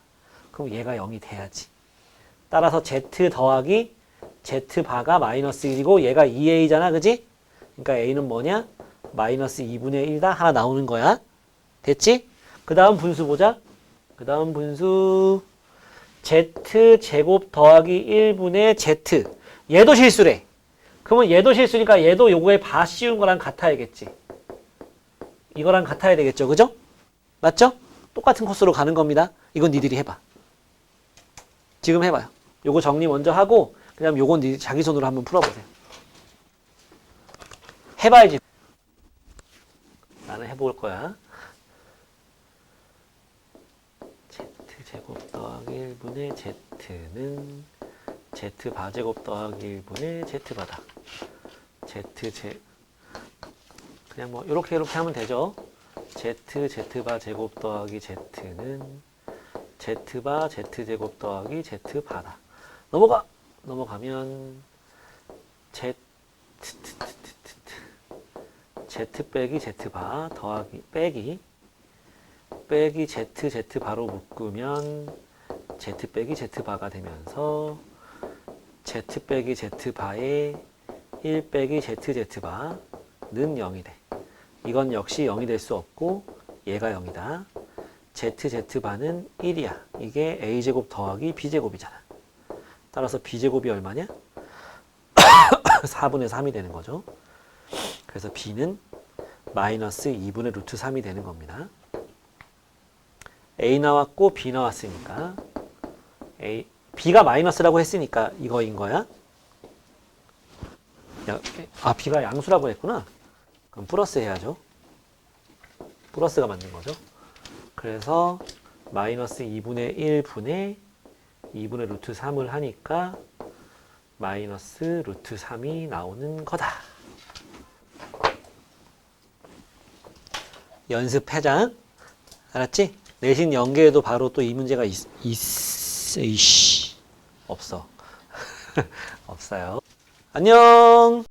그럼 얘가 0이 돼야지. 따라서 z 더하기 z바가 마이너스 1이고 얘가 2a잖아. 그지? 그러니까 a는 뭐냐? 마이너스 2분의 1다. 하나 나오는 거야. 됐지? 그 다음 분수 보자. 그 다음 분수 z제곱 더하기 1분의 z. 얘도 실수래. 그러면 얘도 실수니까 얘도 요거에 바 씌운 거랑 같아야겠지. 이거랑 같아야 되겠죠. 그죠? 맞죠? 똑같은 코스로 가는 겁니다. 이건 니들이 해봐. 지금 해봐요. 요거 정리 먼저 하고 그 다음 요건 니들 자기 손으로 한번 풀어보세요. 해봐야지. 나는 해볼 거야. z제곱 더하기 1분의 z는 z바제곱 더하기 1분의 z바다. 그냥 뭐 이렇게 하면 되죠. z바 제곱 더하기 z는 z바 z제곱 더하기 z바다. 넘어가면 z 빼기 z바 더하기 빼기 z바로 묶으면 z 빼기 z바가 되면서 z 빼기 z바에 1 빼기 zz바는 0이 돼. 이건 역시 0이 될 수 없고 얘가 0이다. zz바는 1이야. 이게 a제곱 더하기 b제곱이잖아. 따라서 b제곱이 얼마냐? 4분의 3이 되는 거죠. 그래서 b는 마이너스 2분의 루트 3이 되는 겁니다. a 나왔고 b 나왔으니까 b가 마이너스라고 했으니까 이거인 거야. b가 양수라고 했구나. 그럼 플러스 해야죠. 플러스가 맞는 거죠. 그래서 마이너스 2분의 1분의 2분의 루트 3을 하니까 마이너스 루트 3이 나오는 거다. 연습 해장. 알았지? 내신 연계에도 바로 또 이 문제가 없어. 없어요. 안녕.